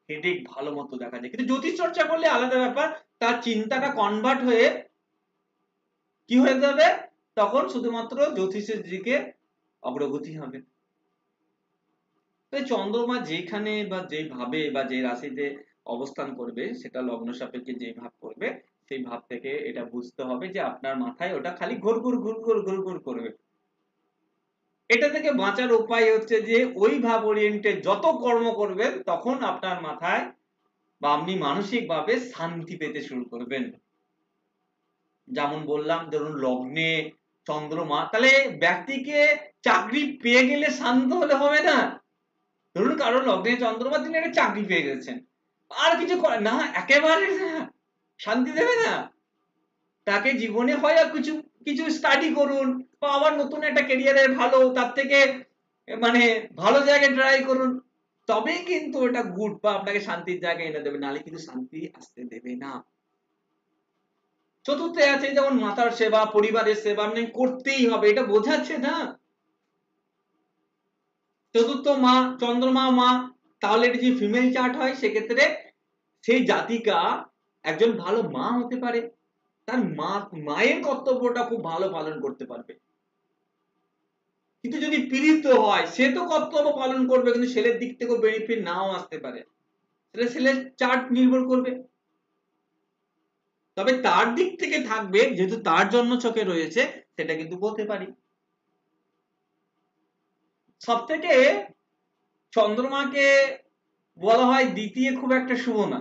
হেডেক ভালো মতো দেখা যায়। কিন্তু জ্যোতিষ চর্চা করলে আলাদা ব্যাপার, তার চিন্তাটা কনভার্ট হয়ে কি হয়ে যাবে, তখন শুধুমাত্র জ্যোতিষের দিকে অগ্রগতি হবে। চন্দ্রমা যেখানে বা যেভাবে বা যে রাশিতে অবস্থান করবে, সেটা লগ্ন সাপেক্ষে যে ভাব করবে, সেই ভাব থেকে এটা বুঝতে হবে যে আপনার মাথায় ওটা খালি ঘুরঘুর ঘুরঘুর ঘুরঘুর করবে। এটা থেকে বাঁচার উপায় হচ্ছে যে ওই ভাব ওরিয়েন্টেড যত কর্ম করবেন, তখন আপনার মাথায় বা আপনি মানসিক ভাবে শান্তি পেতে শুরু করবেন। যেমন বললাম, ধরুন লগ্নে চন্দ্রমা, তাহলে ব্যক্তিকে চাকরি পেয়ে গেলে শান্ত হলে হবে না। ধরুন কারো লগ্নে চন্দ্রমা, তিনি একটা চাকরি পেয়ে গেছেন, আর কিছু করে না, একেবারে না, শান্তি দেবে না। তাকে জীবনে হয় আর কিছু কিছু স্টাডি করুন, বা আবার নতুন একটা ক্যারিয়ারের ভালো, তার থেকে মানে ভালো জায়গায় ট্রাই করুন, তবেই কিন্তু ওটা গুড বা আপনাকে শান্তির জায়গায় এনে দেবে, নাহলে কিন্তু শান্তি আসতে দেবে না। চতুর্থে আছে যেমন মাতার সেবা, পরিবারের সেবা আপনি করতেই হবে, এটা বোঝাচ্ছে না। চতুর্থ মা, চন্দ্রমা মা, তাহলে এটা যদি ফিমেল চার্ট হয়, সেক্ষেত্রে সেই জাতিকা একজন ভালো মা হতে পারে, তার মায়ের কর্তব্যটা খুব ভালো পালন করতে পারবে। কিন্তু যদি পীড়িত হয়, সে তো কর্তব্য পালন করবে, কিন্তু ছেলের দিক থেকেও বেনিফিট নাও আসতে পারে, সেটা ছেলের চার্ট নির্ভর করবে। তবে তার দিক থেকে থাকবে, যেহেতু তার জন্ম ছকে রয়েছে, সেটা কিন্তু বলতে পারি। সব থেকে চন্দ্রমাকে বলা হয় দ্বিতীয় খুব একটা শুভ না।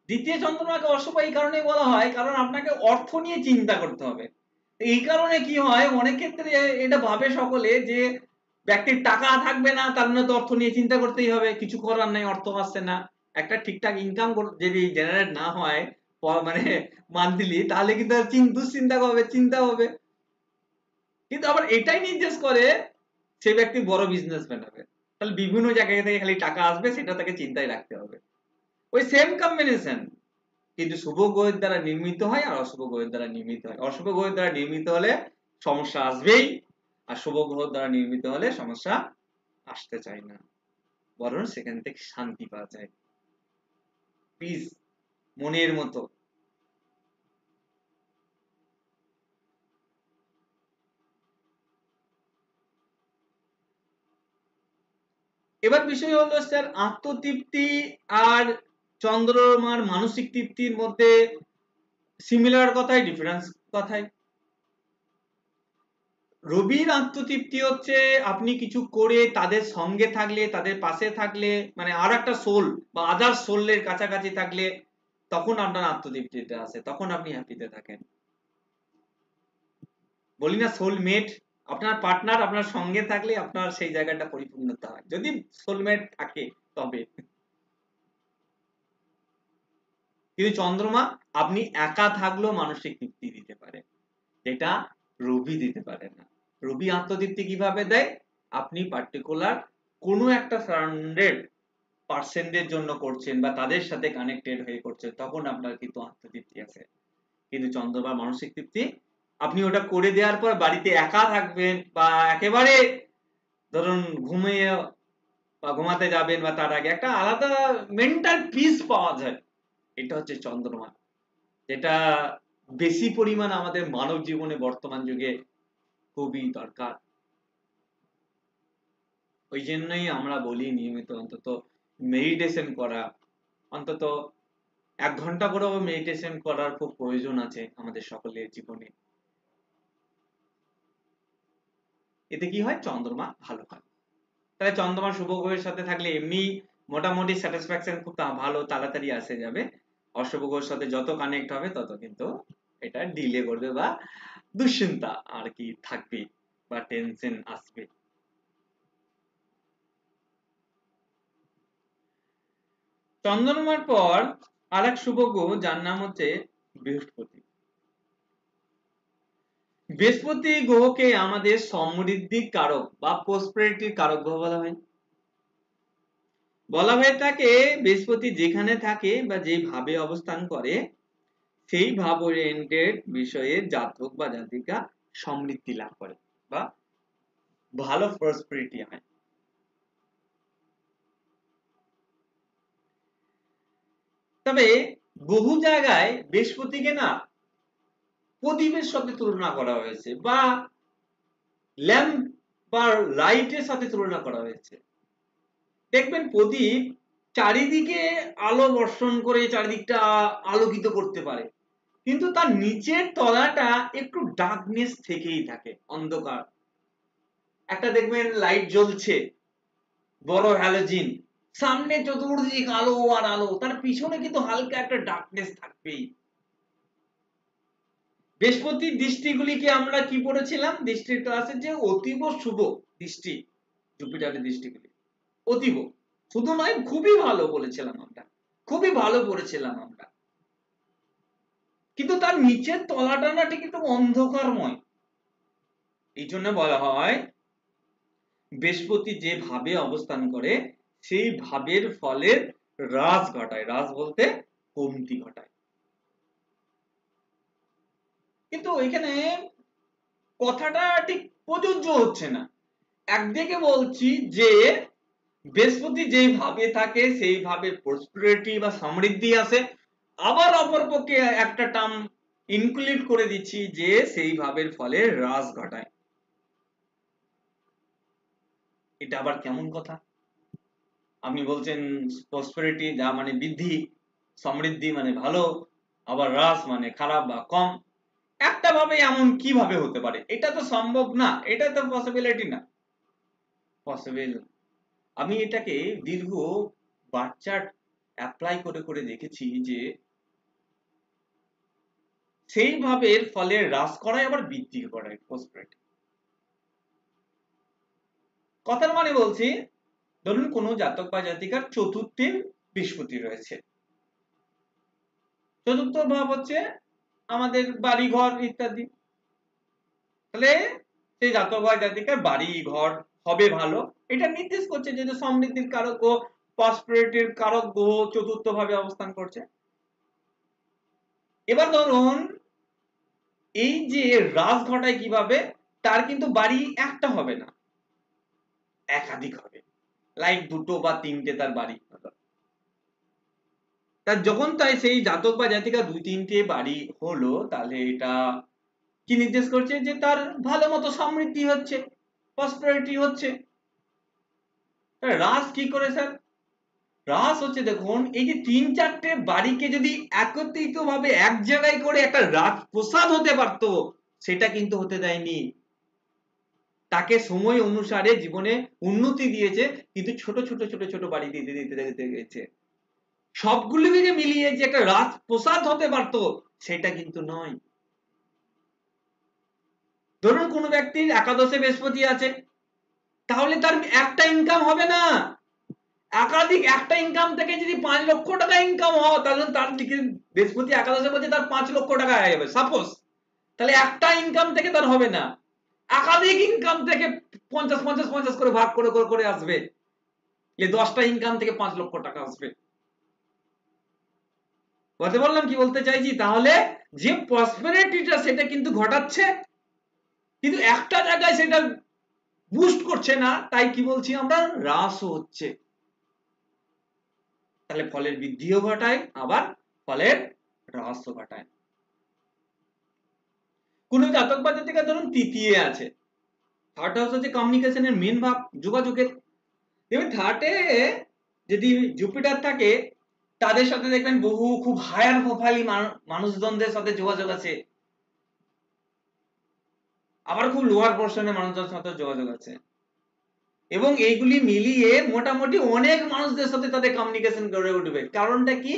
দ্বিতীয় চন্দ্রমাকে অশুভ এই কারণে বলা হয়, কারণ আপনাকে অর্থ নিয়ে চিন্তা করতে হবে। এই কারণে কি হয়, অনেক ক্ষেত্রে এটা ভাবে সকলে যে ব্যক্তির টাকা থাকবে না, তার মানে তো অর্থ নিয়ে চিন্তা করতেই হবে, কিছু করার নাই, অর্থ আসছে না, একটা ঠিকঠাক ইনকাম যদি জেনারেট না হয় মানে মান্থলি, তাহলে কিন্তু দুশ্চিন্তা হবে, চিন্তা হবে। কিন্তু আবার এটাই নির্দেশ করে সে ব্যক্তি বড় বিজনেসম্যান হবে, তাহলে বিভিন্ন জায়গা থেকে খালি টাকা আসবে, সেটা তাকে চিন্তায় রাখতে হবে। ওই সেম কম্বিনেশন, কিন্তু শুভ গ্রহের দ্বারা নির্মিত হয় আর অশুভ গ্রহের দ্বারা নির্মিত হয়। অশুভ গ্রহের দ্বারা নির্মিত হলে সমস্যা আসবেই, আর শুভ গ্রহ দ্বারা নির্মিত হলে সমস্যা আসতে চায় না, বরং সেখান থেকে শান্তি পাওয়া যায়, পিস, মনের মতো। এবার বিষয় হলো স্যার, আত্মতৃপ্তি আর চন্দ্রমার মানসিক তৃপ্তির মধ্যে সিমিলার কথায়, ডিফারেন্স কথায়। রবির আত্মতৃপ্তি হচ্ছে আপনি কিছু করে তাদের সঙ্গে থাকলে, তাদের পাশে থাকলে, মানে আর একটা সোল বা আদার সোলের কাছাকাছি থাকলে, তখন আপনার আত্মতৃপ্তিটা আসে, তখন আপনি হ্যাপিতে থাকেন। বলি না সোলমেট, আপনার পার্টনার আপনার সঙ্গে থাকলে আপনার সেই জায়গাটা পরিপূর্ণতা হয়, যদি সোলমেট থাকে তবে। কিন্তু চন্দ্রমা আপনি একা থাকলেও মানসিক তৃপ্তি দিতে পারে, যেটা রবি দিতে পারে না। রবি আত্মতৃপ্তি কিভাবে দেয়, আপনি পার্টিকুলার কোনো একটা সারাউন্ডেড পার্সেন্টের জন্য করছেন বা তাদের সাথে কানেক্টেড হয়ে করছেন, তখন আপনার কিন্তু আত্মতৃপ্তি আছে। কিন্তু চন্দ্রমা মানসিক তৃপ্তি, আপনি ওটা করে দেওয়ার পর বাড়িতে একা থাকবেন, বা একেবারে ধরুন ঘুমিয়ে বা ঘুমাতে যাবেন, বা তার আগে একটা আলাদা মেন্টাল পিস পাওয়া যায়, এটা হচ্ছে চন্দ্রমা, যেটা বেশি পরিমাণ আমাদের মানব জীবনে বর্তমান যুগে খুবই দরকার। ওই জন্যই আমরা বলি নিয়মিত অন্তত মেডিটেশন করা, অন্তত 1 ঘন্টা করেও মেডিটেশন করার খুব প্রয়োজন আছে আমাদের সকলের জীবনে। এতে কি হয়, চন্দ্রমা ভালো হয়। তাহলে চন্দ্রমা শুভ গ্রহের সাথে থাকলে এমনি মোটামুটি স্যাটিসফ্যাকশন খুব ভালো তাড়াতাড়ি আসে যাবে, অশুভ গ্রহের সাথে যত কানেক্ট হবে তত কিন্তু এটা ডিলে করবে, বা দুশ্চিন্তা আর কি থাকবে, বা টেনশন আসবে। চন্দ্রমার পর আরেক শুভ গ্রহ, যার নাম হচ্ছে বৃহস্পতি। বৃহস্পতি গ্রহকে আমাদের সমৃদ্ধির কারক বা প্রসপেরিটির কারক গ্রহ বলা হয়। বলা হয়ে থাকে বৃহস্পতি যেখানে থাকে বা যে ভাবে অবস্থান করে, সেই ভাব ওরিয়েন্টেড বিষয়ে জাতক বা জাতিকা সমৃদ্ধি লাভ করে বা ভালো প্রসপেরিটি হয়। তবে বহু জায়গায় বৃহস্পতিকে না প্রদীপের সাথে তুলনা করা হয়েছে বা ল্যাম্প বা লাইটের সাথে তুলনা করা হয়েছে। দেখবেন প্রদীপ চারিদিকে আলো বর্ষণ করে চারিদিকটা আলোকিত করতে পারে, কিন্তু তার নিচের তলাটা একটু ডার্কনেস থেকেই থাকে, অন্ধকার। একটা দেখবেন লাইট জ্বলছে, বড় হ্যালোজিন, সামনে চতুর্দিক আলো আর আলো, তার পিছনে কিন্তু হালকা একটা ডার্কনেস থাকবেই। বৃহস্পতির দৃষ্টিগুলিকে আমরা কি পড়েছিলাম দৃষ্টির ক্লাসে, যে অতীব শুভ দৃষ্টি, জুপিটারের দৃষ্টিগুলি অতীব, শুধু নয় খুবই ভালো বলেছিলাম আমরা, খুবই ভালো পড়েছিলাম আমরা। কিন্তু তার নিচের তলাটা না ঠিক একটু অন্ধকারময়। এই জন্য বলা হয় বৃহস্পতি যে ভাবে অবস্থান করে সেই ভাবের ফলে হ্রাস ঘটায়, হ্রাস বলতে কমতি ঘটায়। কিন্তু এখানে কথাটা ঠিক প্রযোজ্য হচ্ছে না। একদিকে বলছি যে বৃহস্পতি যেই ভাবে থাকে সেই ভাবে প্রসপারিটি বা সমৃদ্ধি আসে, আবার অপরপক্ষে একটা টার্ম ইনক্লুড করে দিচ্ছি যে সেই ভাবের ফলে হ্রাস ঘটায়। এটা আবার কেমন কথা? আপনি বলছেন প্রসপারিটি যা মানে বৃদ্ধি, সমৃদ্ধি মানে ভালো, আবার হ্রাস মানে খারাপ বা কম। একটা ভাবে এমন কিভাবে হতে পারে? এটা তো সম্ভব না, এটা তো পসিবিলিটি না, পসিবল। আমি এটাকে দীর্ঘ বার চার্ট অ্যাপ্লাই করে করে দেখেছি যে সেইভাবে এর ফলে হ্রাস করায় আবার বৃদ্ধি করায় প্রসপারিটি। কথার মানে বলছি, ধরুন কোন জাতক বা জাতিকার চতুর্থে বৃহস্পতি রয়েছে, চতুর্থ ভাব হচ্ছে আমাদের বাড়ি ঘর ইত্যাদি, তাহলে সেই জাতক বা জাতিকার বাড়ি ঘর হবে ভালো, এটা নির্দেশ করছে যে সমৃদ্ধির কারক ও প্রসপারিটির কারক গ্রহ চতুর্থ ভাবে অবস্থান করছে। এবার ধরুন এই যে হ্রাস ঘটায় কিভাবে, তার কিন্তু বাড়ি একটা হবে না, একাধিক হবে, লাইক দুটো বা তিনটে তার বাড়ি। তার যখন তাই সেই জাতক বা জাতিকা দুই তিনটে বাড়ি হলো, তাহলে এটা কি নির্দেশ করছে যে তার ভালো মতো সমৃদ্ধি হচ্ছে, প্রসপারিটি হচ্ছে। হ্রাস কি করে স্যার? হ্রাস হচ্ছে দেখুন এই যে তিন চারটে বাড়িকে যদি একত্রিত ভাবে এক জায়গায় করে একটা রাজপ্রসাদ হতে পারতো, সেটা কিন্তু হতে দেয়নি। তাকে সময় অনুসারে জীবনে উন্নতি দিয়েছে, কিন্তু ছোট ছোট ছোট ছোট বাড়ি দিতে দিতে দিতে গেছে। সবগুলোকে মিলিয়ে যে একটা রাজপ্রসাদ হতে পারতো, সেটা কিন্তু নয়। ধরুন কোন ব্যক্তির একাদশে বৃহস্পতি আছে, তাহলে তার একটা ইনকাম হবে না, একাধিক, একটা ইনকাম থেকে যদি 5 লক্ষ টাকা ইনকাম হয়, তাহলে তার দিকে বৃহস্পতি একাদশে বলছে তার 5 লক্ষ টাকা হয়ে যাবে সাপোজ, তাহলে একটা ইনকাম থেকে তার হবে না, একাধিক ইনকাম থেকে 50 50 50 করে ভাগ করে করে করে আসবে, এই 10টা ইনকাম থেকে 5 লক্ষ টাকা আসবে। বুঝতে পারলাম কি বলতে চাইছি? তাহলে যে প্রসপেরিটিটা সেটা কিন্তু ঘটাচ্ছে, কিন্তু একটা জায়গায় সেটা বুস্ট করছে না, তাই কি বলছি আমরা, হ্রাসও হচ্ছে। তাহলে ফলের বৃদ্ধিও ঘটায়, আবার ফলের হ্রাসও ঘটায়। কোন জাতক বা জাতিকা ধরুন তৃতীয় আছে, থার্ড হাউস হচ্ছে কমিউনিকেশনের মেন ভাব, যোগাযোগের। দেখবেন থার্ডে যদি জুপিটার থাকে, তাদের সাথে দেখবেন বহু খুব হায়ার প্রোফাইল মানুষজনদের সাথে যোগাযোগ আছে, আবার খুব লোয়ার পোর্শনের মানুষদের সাথে যোগাযোগ আছে, এবং এইগুলি মিলিয়ে মোটামুটি অনেক মানুষদের সাথে তাদের কমিউনিকেশন গড়ে উঠবে। কারণটা কি,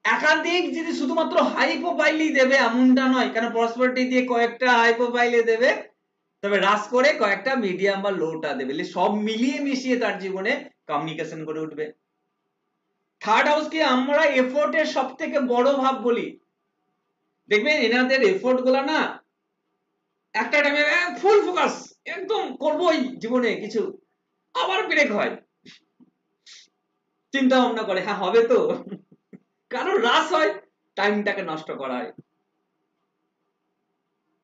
একাধিক যদি শুধুমাত্র হাই প্রোফাইলই দেবে এমনটা নয়, কারণ প্রসপারিটি দিয়ে কয়েকটা হাই প্রোফাইলে দেবে, তবে হ্রাস করে কয়েকটা মিডিয়াম বা লোটা দেবে, সব মিলিয়ে মিশিয়ে তার জীবনে কমিউনিকেশন গড়ে উঠবে। থার্ড হাউসকে আমরা এফোর্টের সব থেকে বড় ভাব বলি। দেখবেন এনাদের এফোর্ট গুলা না একটা টাইমে ফুল ফোকাস, একদম করবোই জীবনে কিছু, আবার ব্রেক হয়, চিন্তা ভাবনা করে হ্যাঁ হবে তো, কারণ হ্রাস হয়, টাইমটাকে নষ্ট করা হয়।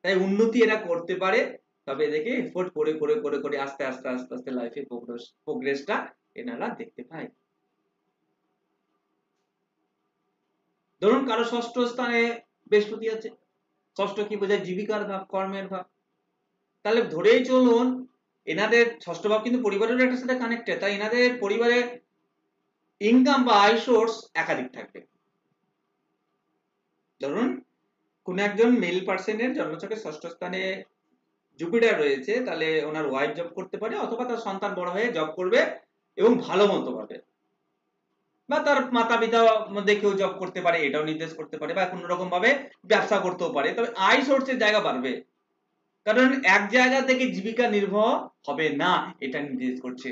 তাই উন্নতি এরা করতে পারে, তবে এদেরকে এফোর্ট করে করে করে করে আস্তে আস্তে আস্তে আস্তে লাইফে প্রোগ্রেসটা এনারা দেখতে পায়। ধরুন কারো ষষ্ঠ স্থানে বৃহস্পতি আছে, ষষ্ঠ কি বোঝায়? জীবিকার ভাব, কর্মের ভাব। তাহলে ধরেই চলুন এনাদের ষষ্ঠ ভাব কিন্তু পরিবারের একটা সাথে কানেক্টেড, তাই এনাদের পরিবারে ইনকাম বা আয় সোর্স একাধিক থাকবে। ধরুন কোন একজন মেল পার্সনের জন্মছকে ষষ্ঠ স্থানে জুপিটার রয়েছে, তাহলে ওনার ওয়াইফ জব করতে পারে অথবা তার সন্তান বড় হয়ে জব করবে এবং ভালো মতো পাবে, বা তার মাতা পিতা মধ্যে কেউ জব করতে পারে, এটাও নির্দেশ করতে পারে, বা কোন রকম ভাবে ব্যবসা করতেও পারে। তবে আয় সোর্সের জায়গা বাড়বে, কারণ এক জায়গা থেকে জীবিকা নির্বাহ হবে না, এটা নির্দেশ করছে।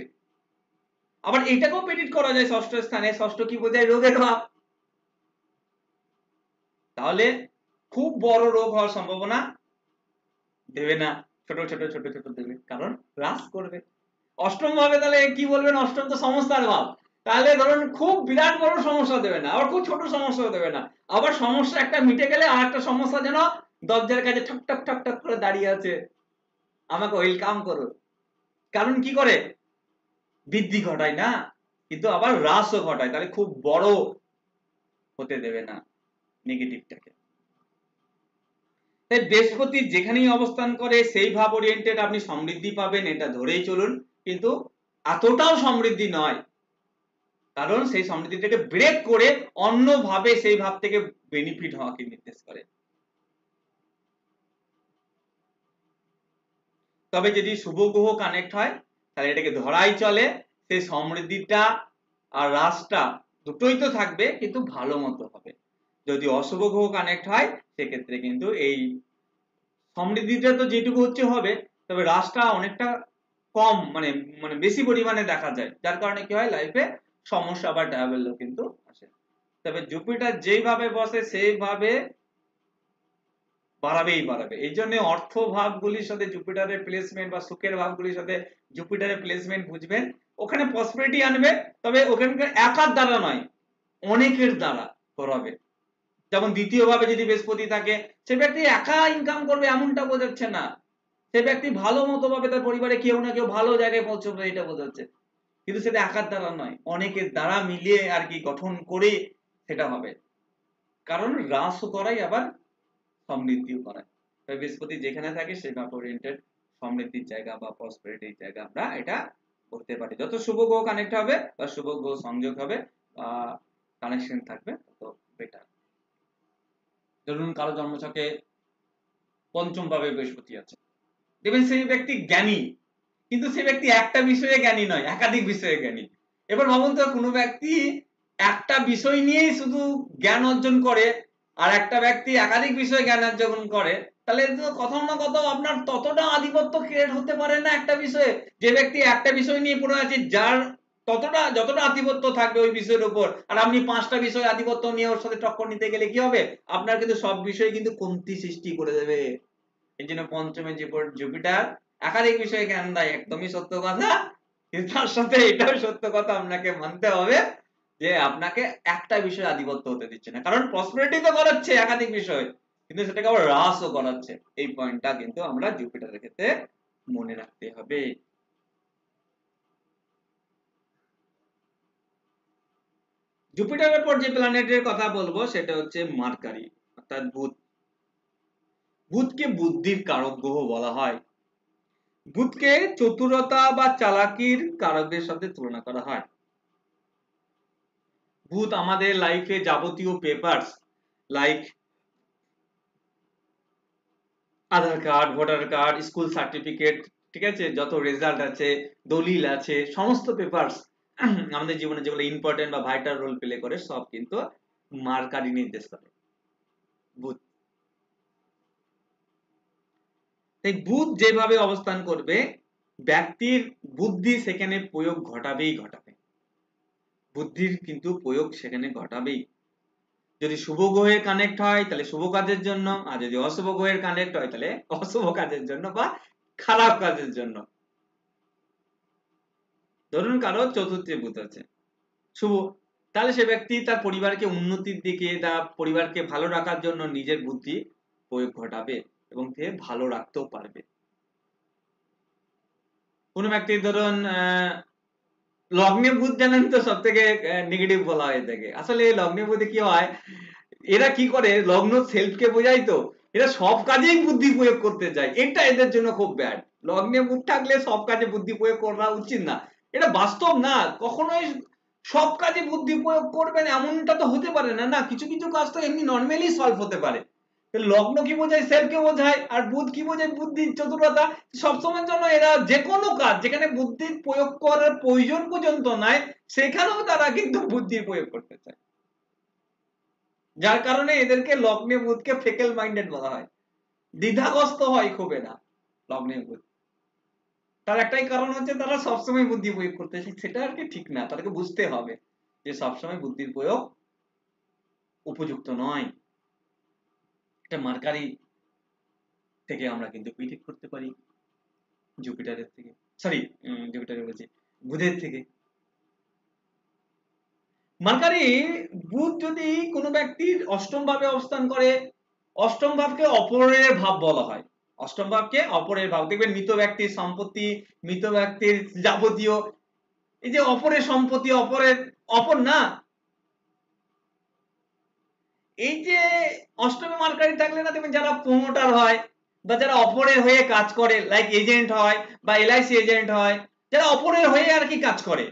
আবার এটাকেও প্রেডিক্ট করা যায় ষষ্ঠ স্থানে, ষষ্ঠ কি বোঝায়? রোগের ভাব। তাহলে খুব বড় রোগ হওয়ার সম্ভাবনা দেবে না, ছোট ছোট ছোট ছোট দেবে, কারণ হ্রাস করবে। অষ্টম ভাবে তাহলে কি বলবেন? অষ্টম তো সমস্যার ভাব, তাহলে ধরুন খুব বিরাট বড় সমস্যা দেবে না, আবার খুব ছোট সমস্যা দেবে না, আবার সমস্যা একটা মিটে গেলে আর একটা সমস্যা যেন দরজার কাছে ঠক ঠক ঠক ঠক করে দাঁড়িয়ে আছে, আমাকে ওয়েলকাম করুন। কারণ কি করে? বৃদ্ধি ঘটায় না, কিন্তু আবার হ্রাসও ঘটায়, তাহলে খুব বড় হতে দেবে না নেগেটিভটাকে। তাই বৃহস্পতি যেখানেই অবস্থান করে সেই ভাব ওরিয়েন্টেড আপনি সমৃদ্ধি পাবেন, এটা ধরেই চলুন, কিন্তু এতটাও সমৃদ্ধি নয়, কারণ সেই সমৃদ্ধিটাকে ব্রেক করে অন্যভাবে সেই ভাব থেকে বেনিফিট হওয়াকে নির্দেশ করে। তবে যদি শুভ গ্রহ কানেক্ট হয় তাহলে এটাকে ধরাই চলে সেই সমৃদ্ধিটা আর হ্রাসটা দুটোই তো থাকবে, কিন্তু ভালো মতো হবে। যদি অশুভ গ্রহ কানেক্ট হয় সেক্ষেত্রে কিন্তু এই সমৃদ্ধিটা তো যেটুকু হচ্ছে হবে, তবে হ্রাসটা অনেকটা কম, মানে মানে বেশি পরিমাণে দেখা যায়, যার কারণে কি হয়? লাইফে সমস্যা বা ট্রাভেলও কিন্তু আসে। তবে জুপিটার যেইভাবে বসে সেইভাবে বাড়াবেই বাড়াবে। এই জন্য অর্থ ভাবগুলির সাথে জুপিটারের প্লেসমেন্ট বা সুখের ভাবগুলির সাথে জুপিটারের প্লেসমেন্ট বুঝবেন, ওখানে প্রসপেরিটি আনবে, তবে ওখানকার একার দ্বারা নয়, অনেকের দ্বারা করাবে। যেমন দ্বিতীয় ভাবে যদি বৃহস্পতি থাকে, সে ব্যক্তি একা ইনকাম করবে এমনটা বোঝাচ্ছে না, সে ব্যক্তি ভালো মতো ভাবে তার পরিবারে কেউ না কেউ ভালো জায়গায় পৌঁছবে, এটা বোঝাচ্ছে। কিন্তু সেটা একার দ্বারা নয়, অনেকের দ্বারা মিলিয়ে আর কি গঠন করে সেটা হবে, কারণ হ্রাসও করাই আবার সমৃদ্ধিও করায়। তবে বৃহস্পতি যেখানে থাকে সেভাবে ওরিয়েন্টেড সমৃদ্ধির জায়গা বা প্রসপেরিটির জায়গা আমরা এটা করতে পারি। যত শুভ গ্রহ কানেক্ট হবে বা শুভ গ্রহ সংযোগ হবে বা কানেকশন থাকবে তত বেটার। ধরুন কারো জন্মছকে পঞ্চম ভাবে বৃহস্পতি আছে, দেখবেন সেই ব্যক্তি জ্ঞানী, কিন্তু সেই ব্যক্তি একটা বিষয়ে জ্ঞানী নয়, একাধিক বিষয়ে জ্ঞানী। এবার ভাবুন তো, কোনো ব্যক্তি একটা বিষয় নিয়েই শুধু জ্ঞান অর্জন করে আর একটা ব্যক্তি একাধিক বিষয়ে জ্ঞান অর্জন করে, তাহলে তো কোথাও না কোথাও আপনার ততটা আধিপত্য ক্রিয়েট হতে পারে না একটা বিষয়ে। যে ব্যক্তি একটা বিষয় নিয়ে পড়ে আছে, যার ততটা যতটা আধিপত্য থাকবে ওই বিষয়ের উপর, আর আপনি পাঁচটা বিষয় আধিপত্য নিয়ে ওর সাথে টক্কর নিতে গেলে কি হবে? আপনার কিন্তু সব বিষয়ে কিন্তু কমতি সৃষ্টি করে দেবে। এই জন্য পঞ্চমে জুপিটার একাধিক বিষয়ে জ্ঞান দেয়, একদমই সত্য কথা। কিন্তু তার সাথে এটাও সত্য কথা আপনাকে মানতে হবে যে আপনাকে একটা বিষয়ে আধিপত্য হতে দিচ্ছে না, কারণ প্রসপেরিটি তো করাচ্ছে একাধিক বিষয়, কিন্তু সেটাকে আবার হ্রাসও করাচ্ছে। এই পয়েন্টটা কিন্তু আমরা জুপিটারের ক্ষেত্রে মনে রাখতে হবে। জুপিটারের পর যে প্ল্যানেটের কথা বলবো সেটা হচ্ছে মার্কারি, অর্থাৎ বুধ। বুধকে বুদ্ধির কারক গ্রহ বলা হয়। বুধকে চতুরতা বা চালাকির কারকদের সাথে তুলনা করা হয়। বুধ আমাদের লাইফে যাবতীয় papers like Aadhaar card, voter card, school certificate, ঠিক আছে, যত রেজাল্ট আছে, দলিল আছে, সমস্ত পেপারস আমাদের জীবনে যেগুলো ইম্পর্টেন্ট বা ভাইটাল রোল প্লে করে সব কিন্তু মার্কারি নির্দেশ করে বুধ। তাই বুধ যেভাবে অবস্থান করবে ব্যক্তির বুদ্ধি সেখানে প্রয়োগ ঘটাবেই ঘটাবে, বুদ্ধির কিন্তু প্রয়োগ সেখানে ঘটাবেই। যদি শুভ গ্রহের কানেক্ট হয় তাহলে শুভ কাজের জন্য, আর যদি অশুভ গ্রহের কানেক্ট হয় তাহলে অশুভ কাজের জন্য বা খারাপ কাজের জন্য। ধরুন কারো চতুর্থে বুধ আছে শুভ, তাহলে সে ব্যক্তি তার পরিবারকে উন্নতির দিকে, তার পরিবারকে ভালো রাখার জন্য নিজের বুদ্ধি প্রয়োগ ঘটাবে এবং সে ভালো রাখতেও পারবে। কোন ব্যক্তি ধরুন লগ্নে বুধ, জানেন তো সব থেকে নেগেটিভ বলা হয়ে থাকে। আসলে লগ্নে বুধে কি হয়, এরা কি করে, লগ্ন সেলফকে বোঝায় তো, এরা সব কাজেই বুদ্ধি প্রয়োগ করতে চায়, এটা এদের জন্য খুব ব্যাড। লগ্নে বুধ থাকলে সব কাজে বুদ্ধি প্রয়োগ করা উচিত না, এটা বাস্তব না। কখনোই সব কাজে বুদ্ধি প্রয়োগ করবেন এমনটা তো হতে পারে না। না, কিছু কিছু কাজ তো এমনি নর্মালি সলভ হতে পারে। লগ্ন কি বোঝায়? সেলফকে বোঝায়। আর বুধ কি বোঝায়? বুদ্ধির চতুরতা। সবসময়ের জন্য এরা যে কোনো কাজ যেখানে বুদ্ধির প্রয়োগ করার প্রয়োজন পর্যন্ত নাই, সেখানেও তারা কিন্তু বুদ্ধির প্রয়োগ করতে চায়। যার কারণে এদেরকে লগ্নে বুধকে ফেকেল মাইন্ডেড বলা হয়, দ্বিধাগ্রস্ত হয় খুব এরা লগ্নে বুধ। তার একটাই কারণ হচ্ছে তারা সবসময় বুদ্ধি প্রয়োগ করতে চায়, সেটা আর কি ঠিক না। তাদেরকে বুঝতে হবে যে সবসময় বুদ্ধির প্রয়োগ উপযুক্ত নয়। এটা মার্কারি থেকে আমরা কিন্তু প্রিডিক্ট করতে পারি, জুপিটারের থেকে, সরি জুপিটারের বলছি, বুধের থেকে। মার্কারি বুধ যদি কোনো ব্যক্তির অষ্টম ভাবে অবস্থান করে, অষ্টম ভাবকে অপরের ভাব বলা হয়। অষ্টম ভাবকে অপরের ভাব। দেখবেন মৃত ব্যক্তির সম্পত্তি, মৃত ব্যক্তির যাবতীয়, এই যে অপরের সম্পত্তি, অপরের, অপর না, এই যে অষ্টমে মার্কারি থাকলে না, দেখবেন যারা প্রমোটার হয় বা যারা অপরের হয়ে কাজ করে, লাইক এজেন্ট হয় বা এলআইসি এজেন্ট হয়, যারা অপরের হয়ে আর কি কাজ করে,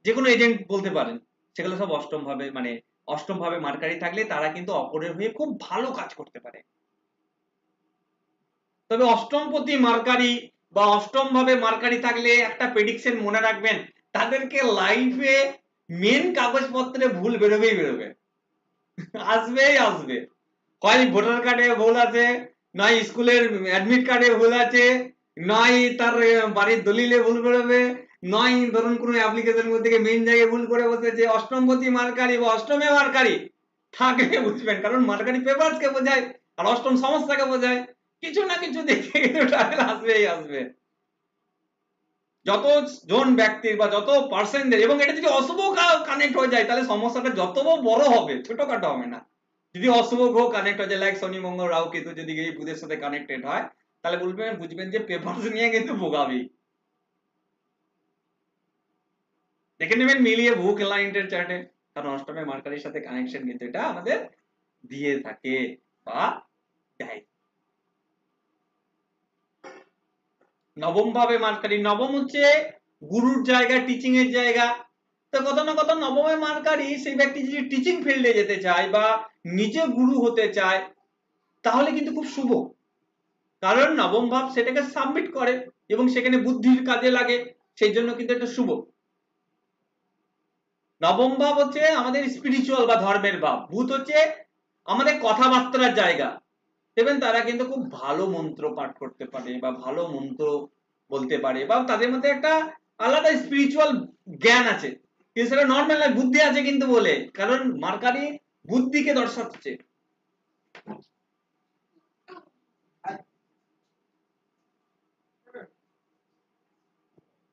যে কোনো এজেন্ট বলতে পারেন, সেগুলো সব অষ্টম ভাবে, মানে অষ্টম ভাবে মার্কারি থাকলে তারা কিন্তু অপরের হয়ে খুব ভালো কাজ করতে পারে। তবে অষ্টমপতি মার্কারি বা অষ্টম ভাবে মার্কারি থাকলে একটা প্রেডিকশন মনে রাখবেন, তাদেরকে লাইফে মেন কাগজপত্রে ভুল বেরোবেই বেরোবে, আসবেই আসবে। হয় ভোটার কার্ডে ভুল আছে, নয় স্কুলের অ্যাডমিট কার্ডে ভুল আছে, নয় তার বাড়ির দলিলে ভুল বেরোবে, নয় ধরুন কোনো অ্যাপ্লিকেশন থেকে মেইন জায়গায় ভুল করে বসেছে। অষ্টমপতি মার্কারি বা অষ্টমে মার্কারি থাকলে বুঝবেন, কারণ মার্কারি পেপারস কে বোঝায় আর অষ্টম সমস্যাকে বোঝায়, কিছু না কিছু দেখে কিন্তু ট্রাভেল আসবেই আসবে। যত জন ব্যক্তির বা যত পার্সেন্টদের, এবং এটা যদি অশুভ কানেক্ট হয়ে যায় তাহলে সমস্যাটা যত বড় হবে, ছোটখাটো হবে না। যদি অশুভ গ্রহ কানেক্ট হয়ে যায়, লাইক শনি মঙ্গল রাহু কেতু যদি এই বুধের সাথে কানেক্টেড হয়, তাহলে বুঝবেন যে পেপারস নিয়ে কিন্তু ভোগাবি। দেখে নেবেন মিলিয়ে ভূ ক্লায়েন্টের চার্টে, কারণ অষ্টমে মার্কারির সাথে কানেকশন কিন্তু এটা আমাদের দিয়ে থাকে বা দেয়। নবম ভাবে মার্কারি, নবম হচ্ছে গুরুর জায়গা, টিচিং এর জায়গা। তো কত না কত নবমে মার্কারি সেই ব্যক্তি যদি টিচিং ফিল্ডে যেতে চায় বা নিজে গুরু হতে চায়, তাহলে কিন্তু খুব শুভ। কারণ নবম ভাব সেটাকে সাবমিট করে এবং সেখানে বুদ্ধির কাজে লাগে, সেই জন্য কিন্তু এটা শুভ। নবম ভাব হচ্ছে আমাদের স্পিরিচুয়াল বা ধর্মের ভাব। বুধ হচ্ছে আমাদের কথাবার্তার জায়গা। দেখবেন তারা কিন্তু খুব ভালো মন্ত্র পাঠ করতে পারে বা ভালো মন্ত্র বলতে পারে, বা তাদের মধ্যে একটা আলাদা স্পিরিচুয়াল জ্ঞান আছে, কিন্তু সেটা নর্মাল নয়, বুদ্ধি আছে কিন্তু বলে, কারণ মার্কারি বুদ্ধিকে দর্শাচ্ছে।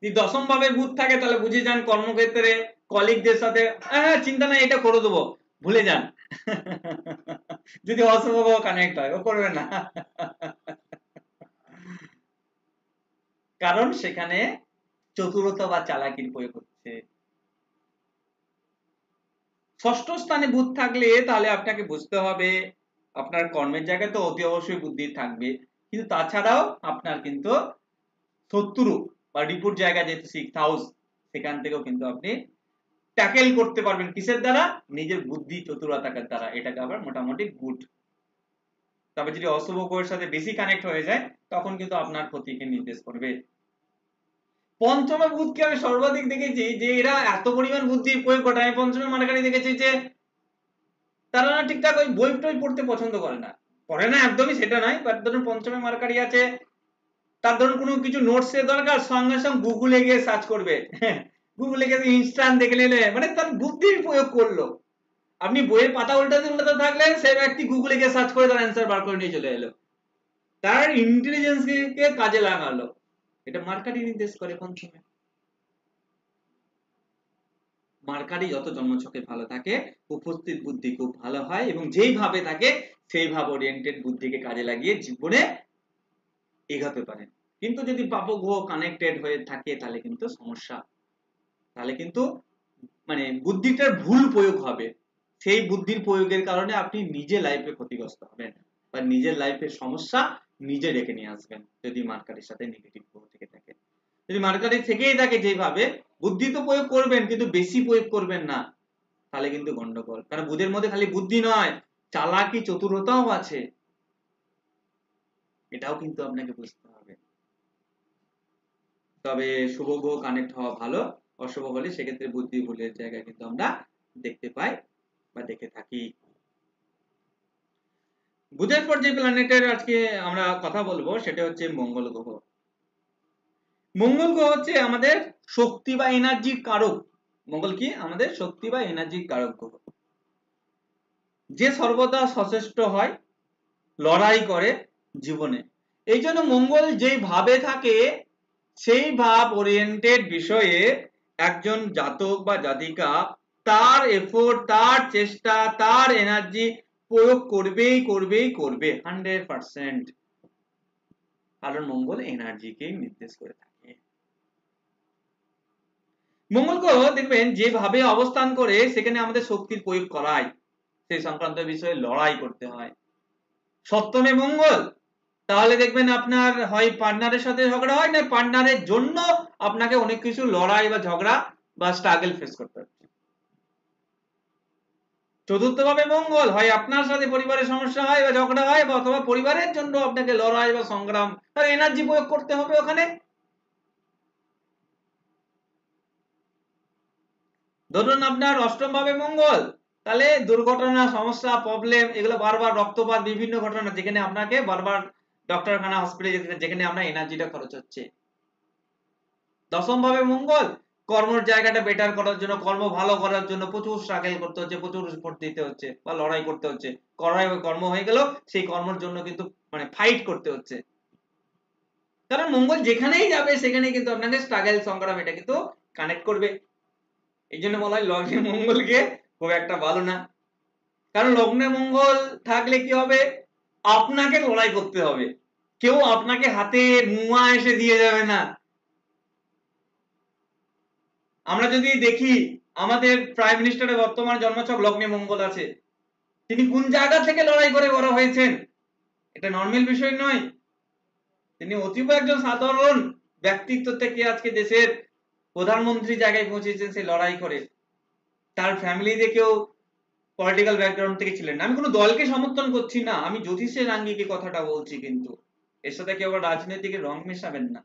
যদি দশম ভাবে বুধ থাকে তাহলে বুঝে যান কর্মক্ষেত্রে কলিগদের সাথে হ্যাঁ চিন্তা নাই এটা করে দেবো, ভুলে যান। যদি অশুভ কানেক্ট হয়, ও করবে না, কারণ সেখানে চতুরতা বা চালাকির প্রয়োগ হচ্ছে। ষষ্ঠ স্থানে বুধ থাকলে তাহলে আপনাকে বুঝতে হবে আপনার কর্মের জায়গায় তো অতি অবশ্যই বুদ্ধি থাকবে, কিন্তু তাছাড়াও আপনার কিন্তু শত্রু বা রিপুর জায়গা যেহেতু সিক্স হাউস, সেখান থেকেও কিন্তু আপনি ট্যাকেল করতে পারবেন কিসের দ্বারা? নিজের বুদ্ধি চতুরতার দ্বারা। এটাকে আবার মোটামুটি গুড। তবে যদি অশুভ গ্রহের সাথে বেশি কানেক্ট হয়ে যায় তখন কিন্তু আপনার ক্ষতিকে নির্দেশ করবে। পঞ্চমে বুধকে আমি সর্বাধিক দেখেছি যে এরা এত পরিমাণ বুদ্ধি প্রয়োগ করে, আমি পঞ্চমে মার্কারি দেখেছি যে তারা না ঠিকঠাক ওই বই টই পড়তে পছন্দ করে না, পড়ে না একদমই সেটা নয়, বাট ধরুন পঞ্চমে মার্কারি আছে, তার ধরুন কোনো কিছু নোটস এর দরকার, সঙ্গে সঙ্গে গুগলে গিয়ে সার্চ করবে, গুগলে গিয়ে ইনস্ট্যান্ট দেখে নিলে, মানে তার বুদ্ধির প্রয়োগ করলো। আপনি বইয়ের পাতা উল্টাতে উল্টাতে থাকলেন, সেই ব্যক্তি গুগলে গিয়ে সার্চ করে তার অ্যান্সার বার করে নিয়ে চলে এলো, তার ইন্টেলিজেন্স কে কাজে লাগালো। এটা মার্কারি নির্দেশ করে পঞ্চমে। মার্কারি যত জন্মছকে ভালো থাকে, উপস্থিত বুদ্ধি খুব ভালো হয় এবং যেইভাবে থাকে সেই ভাব ওরিয়েন্টেড বুদ্ধিকে কাজে লাগিয়ে জীবনে এগোতে পারেন। কিন্তু যদি পাপগ্রহ কানেক্টেড হয়ে থাকে তাহলে কিন্তু সমস্যা, তাহলে কিন্তু মানে বুদ্ধিটার ভুল প্রয়োগ হবে, সেই বুদ্ধির প্রয়োগের কারণে আপনি নিজে লাইফে ক্ষতিগ্রস্ত হবেন। বা নিজের লাইফের সমস্যা নিজে ডেকে নিয়ে আসবেন যদি মার্কারির সাথে নেগেটিভ গ্রহ থেকে থাকে। যদি মার্কারি থেকেই থাকে যেভাবে, বুদ্ধি তো প্রয়োগ করবেন কিন্তু বেশি প্রয়োগ করবেন না, তাহলে কিন্তু গন্ডগোল। কারণ বুধের মধ্যে খালি বুদ্ধি নয়, চালাকি চতুরতাও আছে, এটাও কিন্তু আপনাকে বুঝতে হবে। তবে শুভ গ্রহ কানেক্ট হওয়া ভালো, অশুভ হলে সেক্ষেত্রে বুদ্ধি ভুলের জায়গায় কিন্তু আমরা দেখতে পাই বা দেখে থাকি। বুধের পর যে প্ল্যানেটের আজকে আমরা কথা বলবো সেটা হচ্ছে মঙ্গল গ্রহ। মঙ্গল গ্রহ হচ্ছে আমাদের শক্তি বা এনার্জির কারক। মঙ্গল কি? আমাদের শক্তি বা এনার্জির কারক গ্রহ, যে সর্বদা সচেষ্ট হয়, লড়াই করে জীবনে। এই জন্য মঙ্গল যেই ভাবে থাকে সেই ভাব ওরিয়েন্টেড বিষয়ে একজন জাতক বা জাতিকা তার এফোর্ট, তার চেষ্টা, তার এনার্জি প্রয়োগ করবেই করবেই করবে 100%। কারণ মঙ্গল এনার্জিকেই নির্দেশ করে থাকে। মঙ্গল গ্রহ দেখবেন যেভাবে অবস্থান করে সেখানে আমাদের শক্তির প্রয়োগ করায়, সেই সংক্রান্ত বিষয়ে লড়াই করতে হয়। সপ্তমে মঙ্গল, তাহলে দেখবেন আপনার হয় পার্টনারের সাথে ঝগড়া হয়, না পার্টনারের জন্য আপনাকে অনেক কিছু লড়াই বা ঝগড়া বা স্ট্রাগল ফেস করতে হচ্ছে। চতুর্থ ভাবে মঙ্গল, হয় আপনার সাথে পরিবারের সমস্যা হয় বা ঝগড়া হয়, বা অথবা পরিবারের জন্য আপনাকে লড়াই বা সংগ্রাম, তার এনার্জি প্রয়োগ করতে হবে ওখানে। ধরুন আপনার অষ্টম ভাবে মঙ্গল, তাহলে দুর্ঘটনা, সমস্যা, প্রবলেম, এগুলো বারবার রক্তপাত, বিভিন্ন ঘটনা যেখানে আপনাকে বারবার ডক্টরখানা, হসপিটালে যেতে, যেখানে আপনার এনার্জিটা খরচ হচ্ছে। দশম ভাবে মঙ্গল, কর্মের জায়গাটা বেটার করার জন্য, কর্ম ভালো করার জন্য প্রচুর স্ট্রাগল করতে হচ্ছে, প্রচুর এফোর্ট দিতে হচ্ছে বা লড়াই করতে হচ্ছে। কর্ম হয়ে গেল, সেই কর্মের জন্য কিন্তু মানে ফাইট করতে হচ্ছে। কারণ মঙ্গল যেখানেই যাবে সেখানেই কিন্তু আপনাকে স্ট্রাগল, সংগ্রাম, এটা কিন্তু কানেক্ট করবে। এই জন্য বলা হয় লগ্নে মঙ্গলকে খুব একটা ভালো না। কারণ লগ্নে মঙ্গল থাকলে কি হবে, আপনাকে লড়াই করতে হবে, কেউ আপনাকে হাতে মুয়া এসে দিয়ে যাবে না। আমরা যদি দেখি আমাদের প্রাইম মিনিস্টারের বর্তমান জন্মছক লগ্নে মঙ্গল আছে, তিনি কোন জায়গা থেকে লড়াই করে বড় হয়েছেন, এটা নর্মাল বিষয় নয়। তিনি অতীব একজন সাধারণ ব্যক্তিত্ব থেকে আজকে দেশের প্রধানমন্ত্রী জায়গায় পৌঁছেছেন সেই লড়াই করে। তার ফ্যামিলিতে কেউ পলিটিক্যাল ব্যাকগ্রাউন্ড থেকে ছিলেন না। আমি কোনো দলকে সমর্থন করছি না, আমি জ্যোতিষের আঙ্গিকে কথাটা বলছি, কিন্তু এর সাথে কেউ আবার রাজনৈতিক রং মেশাবেন না।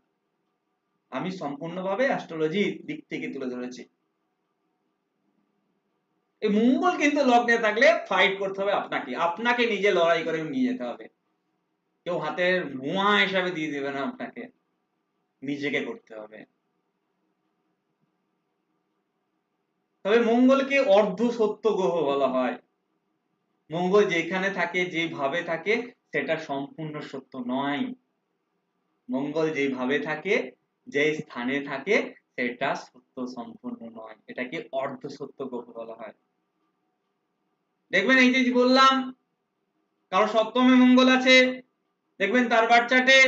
আমি সম্পূর্ণভাবে অ্যাস্ট্রোলজির দিক থেকে তুলে ধরেছি। এই মঙ্গল কিন্তু লগ্নে থাকলে ফাইট করতে হবে আপনাকে, আপনাকে নিজে লড়াই করে নিয়ে যেতে হবে। কেউ হাতের মুয়া হিসাবে দিয়ে দেবে না আপনাকে, নিজেকে করতে হবে। তবে মঙ্গলকে অর্ধ সত্য গ্রহ বলা হয়। মঙ্গল যেখানে থাকে, যেভাবে থাকে, সেটা সম্পূর্ণ সত্য নয়। মঙ্গল যেভাবে থাকে, যে স্থানে থাকে, সেটা সত্য সম্পূর্ণ নয়, এটাকে অর্ধ সত্য গ্রহ বলা হয়। দেখবেন এই যে বললাম, কারো সপ্তমে মঙ্গল আছে, দেখবেন তার বাচ্চাটে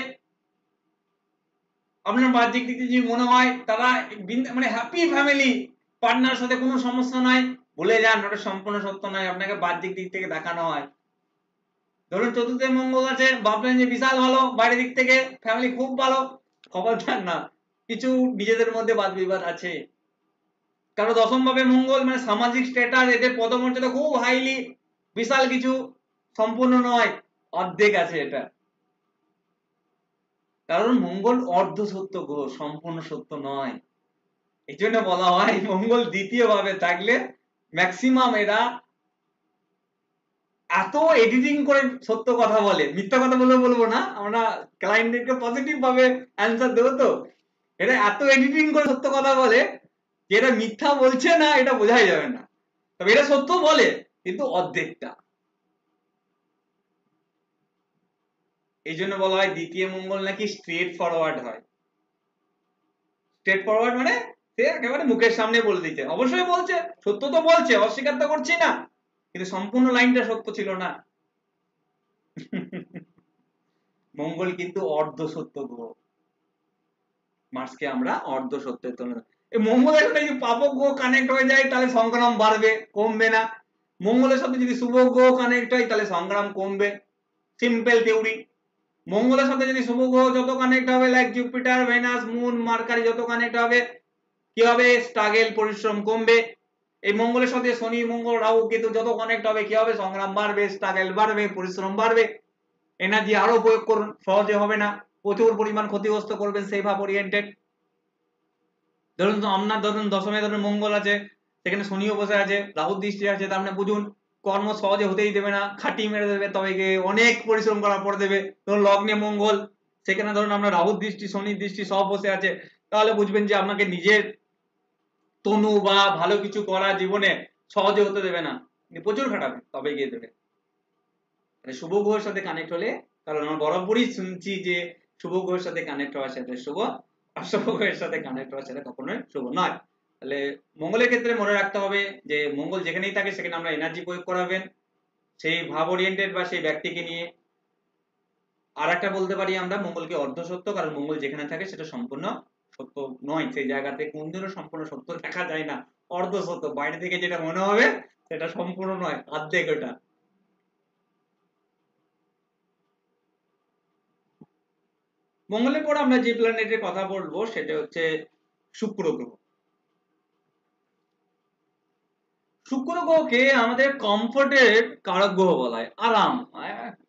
আপনার বাহ্যিক দিক থেকে যদি মনে হয় তারা মানে হ্যাপি ফ্যামিলি, পার্টনার সাথে কোনো সমস্যা নাই, ভুলে যান, ওটা সম্পূর্ণ সত্য নয়, আপনাকে বাহ্যিক দিক থেকে দেখানো হয়। ধরুন চতুর্থে মঙ্গল আছে, ভাবলেন যে বিশাল ভালো, বাইরের দিক থেকে ফ্যামিলি খুব ভালো, খবরদার না, কিছু নিজেদের মধ্যে বাদ বিবাদ আছে। কারণ দশম ভাবে মঙ্গল মানে সামাজিক স্ট্যাটাস, এদের পদমর্যাদা খুব হাইলি, বিশাল কিছু, সম্পূর্ণ নয়, অর্ধেক আছে এটা। কারণ মঙ্গল অর্ধ সত্য গ্রহ, সম্পূর্ণ সত্য নয়। এই জন্য বলা হয় মঙ্গল দ্বিতীয় ভাবে থাকলে ম্যাক্সিমাম এরা এত এডিটিং করে সত্য কথা বলে, মিথ্যা কথা বলবো না, আমরা ক্লায়েন্টদেরকে পজিটিভ ভাবে অ্যান্সার দেবো, তো এটা এত এডিটিং করে সত্য কথা বলে যে এটা মিথ্যা বলছে না এটা বোঝাই যাবে না। তবে এটা সত্য বলে, কিন্তু অর্ধেকটা। এই জন্য বলা হয় দ্বিতীয় মঙ্গল নাকি স্ট্রেট ফরওয়ার্ড হয়। স্ট্রেট ফরওয়ার্ড মানে সে একেবারে মুখের সামনে বলে দিচ্ছে, অবশ্যই বলছে, সত্য তো বলছে, অস্বীকার তো করছি না, কিন্তু সম্পূর্ণ লাইনটা সত্য ছিল না। মঙ্গল কিন্তু অর্ধ সত্য গ্রহ, মার্সকে আমরা অর্ধ সত্যের তুলনা। এই মঙ্গলের সাথে যদি পাপক গ্রহ কানেক্ট হয়ে যায় তাহলে সংগ্রাম বাড়বে, কমবে না। মঙ্গলের সাথে যদি শুভ গ্রহ কানেক্ট হয় তাহলে সংগ্রাম কমবে, সিম্পল থিওরি। মঙ্গলের সাথে যদি শুভ গ্রহ যত কানেক্ট হবে, like Jupiter, Venus, moon, Mercury যত কানেক্ট হবে, কি হবে? স্ট্রাগল, পরিশ্রম কমবে। এই মঙ্গলের সাথে শনি, মঙ্গল, রাহু, কেতু যত কানেক্ট হবে, কি হবে? সংগ্রাম বাড়বে, স্ট্রাগল বাড়বে, পরিশ্রম বাড়বে, এনার্জি আরো প্রয়োগ করুন, সহজে হবে না, প্রচুর পরিমাণ ক্ষতিগ্রস্ত করবেন সেই ভাব ওরিয়েন্টেড। ধরুন দশমে ধরুন মঙ্গল আছে, সেখানে শনিও বসে আছে, রাহুর দৃষ্টি আছে, তার মানে বুঝুন কর্ম সহজে হতেই দেবে না, খাটি মেরে দেবে, তবে গিয়ে অনেক পরিশ্রম করার পর দেবে। ধরুন লগ্নে মঙ্গল, সেখানে ধরুন আমরা রাহুর দৃষ্টি, শনির দৃষ্টি সব বসে আছে, তাহলে বুঝবেন যে আপনাকে নিজের তনু বা ভালো কিছু করা জীবনে সহজে হতে দেবে না, প্রচুর খাটাবে, তবে গিয়ে দেবে। শুভ গ্রহের সাথে কানেক্ট হলে, কারণ আমরা বরাবরই শুনছি যে শুভ গ্রহের সাথে কানেক্ট হওয়ার সাথে শুভ, অশুভ গ্রহের সাথে কানেক্ট হওয়ার সাথে কখনোই শুভ নয়। তাহলে মঙ্গলের ক্ষেত্রে মনে রাখতে হবে যে মঙ্গল যেখানেই থাকে সেখানে আমরা এনার্জি প্রয়োগ করাবেন সেই ভাব ওরিয়েন্টেড বা সেই ব্যক্তিকে নিয়ে। আর একটা বলতে পারি আমরা মঙ্গলকে অর্ধসত্য, কারণ মঙ্গল যেখানে থাকে সেটা সম্পূর্ণ সত্য নয়, সেই জায়গাতে কোনদিনও সম্পূর্ণ সত্য দেখা যায় না, অর্ধসত্য, বাইরে থেকে যেটা মনে হবে সেটা সম্পূর্ণ নয়, অর্ধেক ওটা। মঙ্গলের পর আমরা যে প্ল্যানেটের কথা বলবো সেটা হচ্ছে শুক্র গ্রহ। শুক্র গ্রহকে আমাদের কমফোর্টের কারক গ্রহ বলা হয়, আরাম,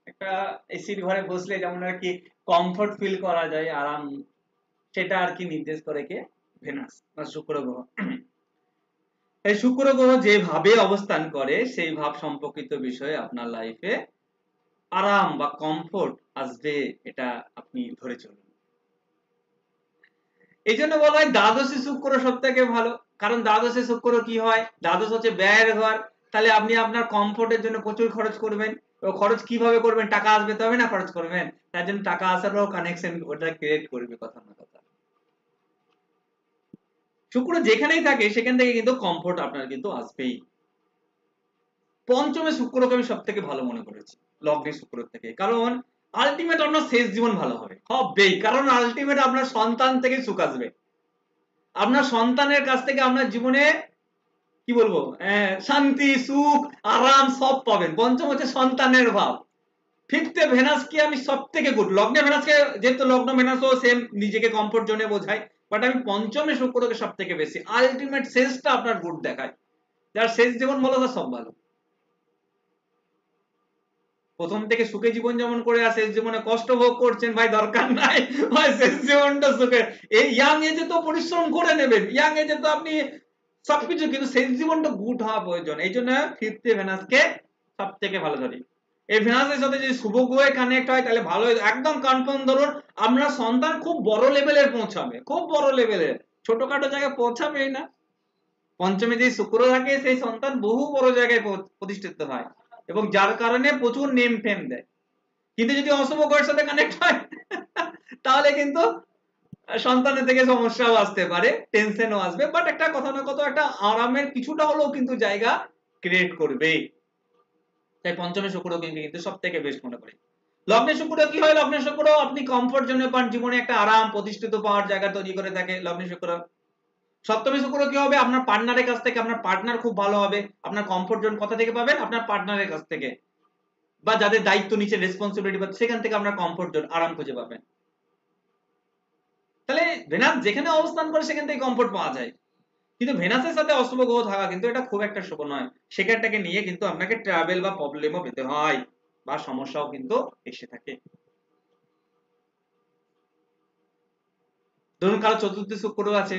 একটা এসির ঘরে বসলে যেমন আর কি কমফোর্ট ফিল করা যায়, আরাম, সেটা আর কি নির্দেশ করে কে? ভেনাস বা শুক্র গ্রহ। এই শুক্র গ্রহ যে ভাবে অবস্থান করে সেই ভাব সম্পর্কিত বিষয়ে আপনার লাইফে আরাম বা কমফোর্ট আসবে, এটা আপনি ধরে চলুন। এই জন্য বলা হয় দ্বাদশী শুক্র সব থেকে ভালো, কারণ দ্বাদশী শুক্র কি হয়? দ্বাদশ হচ্ছে ব্যয়ের ঘর, তাহলে আপনি আপনার কমফোর্টের জন্য প্রচুর খরচ করবেন। খরচ কিভাবে করবেন? টাকা আসবে তবে না খরচ করবেন, তার জন্য টাকা আসারও কানেকশন ওটা ক্রিয়েট করবে, কথা না কথা। শুক্র যেখানেই থাকে সেখান থেকে কিন্তু কমফোর্ট আপনার কিন্তু আসবেই। পঞ্চমে শুক্রকে আমি সব থেকে ভালো মনে করেছি লগ্নে শুক্র থেকে, কারণ আলটিমেট আপনার শেষ জীবন ভালো হবে, হবেই, কারণ আলটিমেট আপনার সন্তান থেকে সুখ আসবে, আপনার সন্তানের কাছ থেকে আপনার জীবনে কি বলবো, শান্তি, সুখ, আরাম সব পাবেন। পঞ্চম হচ্ছে সন্তানের ভাব। ফিফথে ভেনাসকে আমি সব থেকে গুড, লগ্নে ভেনাসকে যেহেতু লগ্ন ভেনাসও সেম নিজেকে কমফোর্ট জোনে বোঝায়, বাট আমি পঞ্চমে শুক্রকে সব থেকে বেশি, আলটিমেট শেষটা আপনার গুড দেখায়, যার শেষ জীবন ভালো তার সব ভালো। প্রথম থেকে সুখে জীবন যেমন করে আর শেষ জীবনে কষ্ট ভোগ করছেন, ভাই দরকার নাই, ভাই শেষ জীবনটা সুখে। এই ইয়াং এজে তো পরিশ্রম করে নেবেন, ইয়াং এজে তো আপনি সবকিছু, কিন্তু শেষ জীবনটা গুড হওয়া প্রয়োজন। এই জন্য ফিফথ ভেনাসকে সব থেকে ভালো ধরি। এই ভেনাসের সাথে যদি শুভ গ্রহে কানেক্ট হয় তাহলে ভালো, একদম কনফার্ম। ধরুন আপনার সন্তান খুব বড় লেভেলের পৌঁছাবে, খুব বড় লেভেলের, ছোটখাটো জায়গায় পৌঁছাবেই না। পঞ্চমে যে শুক্র থাকে সেই সন্তান বহু বড় জায়গায় প্রতিষ্ঠিত হয় এবং যার কারণে প্রচুর নেম ফেম দেয়। কিন্তু যদি অশুভ গ্রহের সাথে কানেক্ট হয় তাহলে কিন্তু সন্তানের থেকে সমস্যাও আসতে পারে, টেনশনও আসবে, বাট একটা কথা না কত একটা আরামের কিছুটা হলেও কিন্তু জায়গা ক্রিয়েট করবে। তাই পঞ্চমে শুক্র কিন্তু সব থেকে বেস্ট মনে করি। লগ্নে শুক্র কি হয়? লগ্নে শুক্র আপনি কমফোর্ট জোনে পান, জীবনে একটা আরাম প্রতিষ্ঠিত পাওয়ার জায়গা তৈরি করে থাকে লগ্নে শুক্র। সপ্তমী শুক্র কি হবে? আপনার পার্টনারের কাছ থেকে, আপনার পার্টনার খুব ভালো হবে, আপনার কমফোর্ট জোন কোথা থেকে পাবেন? আপনার পার্টনারের কাছ থেকে, বা যাদের দায়িত্ব নিচে রেসপন্সিবিলিটি পাচ্ছে সেখান থেকে আপনার কমফোর্ট জোন, আরাম খুঁজে পাবেন। তাহলে ভেনাস যেখানে অবস্থান করে সেখান থেকে কমফোর্ট পাওয়া যায়। কিন্তু ভেনাসের সাথে অশুভ গ্রহ থাকা কিন্তু এটা খুব একটা শুভ নয়, সেখানটাকে নিয়ে কিন্তু আপনাকে ট্রাভেল বা প্রবলেমও পেতে হয় বা সমস্যাও কিন্তু এসে থাকে। ধরুন কারো চতুর্থ শুক্র আছে,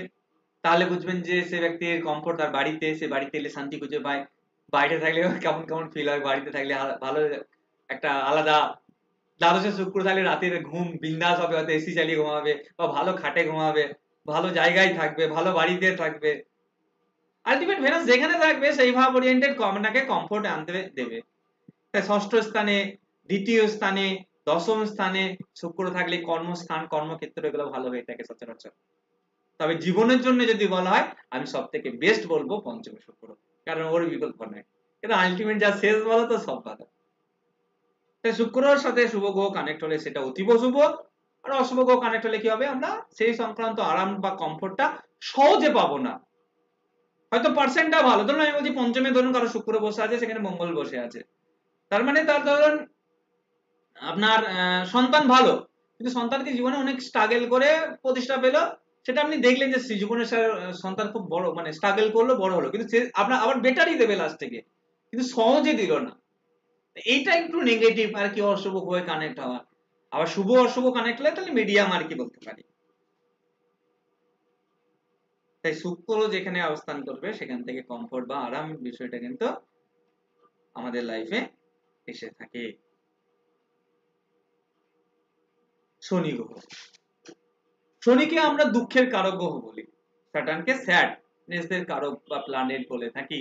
তাহলে বুঝবেন যে সে ব্যক্তির কমফোর্ট তার বাড়িতে, সে বাড়িতে এলে শান্তি খুঁজে পায়, বাইরে থাকলে কেমন কেমন ফিল হয়, বাড়িতে থাকলে ভালো একটা আলাদা। দ্বাদশে শুক্র থাকলে রাতের ঘুম বিন্দাস হবে, হয়তো এসি চালিয়ে ঘুমাবে বা ভালো খাটে ঘুমাবে, ভালো জায়গায় থাকবে, ভালো বাড়িতে থাকবে। আলটিমেট ভেনাস যেখানে থাকবে সেই ভাব ওরিয়েন্টেড আপনাকে কমফোর্ট আনতে দেবে। তাই ষষ্ঠ স্থানে, দ্বিতীয় স্থানে, দশম স্থানে শুক্র থাকলে কর্মস্থান, কর্মক্ষেত্র এগুলো ভালো হয়ে থাকে সচরাচর। তবে জীবনের জন্য যদি বলা হয় আমি সব থেকে বেস্ট বলবো পঞ্চমী শুক্র, কারণ ওর বিকল্প নাই, কিন্তু আলটিমেট যা শেষ বলো তো সব ভালো। তাই শুক্রর সাথে শুভ গ্রহ কানেক্ট হলে সেটা অতীব শুভ, আর অশুভ গ্রহ কানেক্ট হলে কি হবে? আমরা সেই সংক্রান্ত আরাম বা কমফোর্টটা সহজে পাবো না। হয়তো পার্সেন্টটা ভালো, ধরুন আমি বলছি পঞ্চমে ধরুন কারো শুক্র বসে আছে, সেখানে মঙ্গল বসে আছে, তার মানে তার ধরুন আপনার সন্তান ভালো, কিন্তু সন্তানকে জীবনে অনেক স্ট্রাগল করে প্রতিষ্ঠা পেল, সেটা আপনি দেখলেন যে জীবনে সন্তান খুব বড় মানে স্ট্রাগল করলো, বড় হলো, কিন্তু সে আপনার আবার বেটারই দেবে লাস্ট থেকে, কিন্তু সহজে দিল না। এইটা একটু নেগেটিভ আর কি, অশুভ হয়ে কানেক্ট হওয়া। আবার শুভ অশুভ কানেক্ট হলে তাহলে মিডিয়াম আর কি বলতে পারি। তাই শুক্র যেখানে অবস্থান করবে সেখান থেকে কমফোর্ট বা আরাম বিষয়টা কিন্তু আমাদের লাইফে এসে থাকে। শনি গ্রহ, শনিকে আমরা দুঃখের কারক গ্রহ বলি, স্যাটার্নকে স্যাডনেস এর কারক বা প্ল্যানেট বলে থাকি।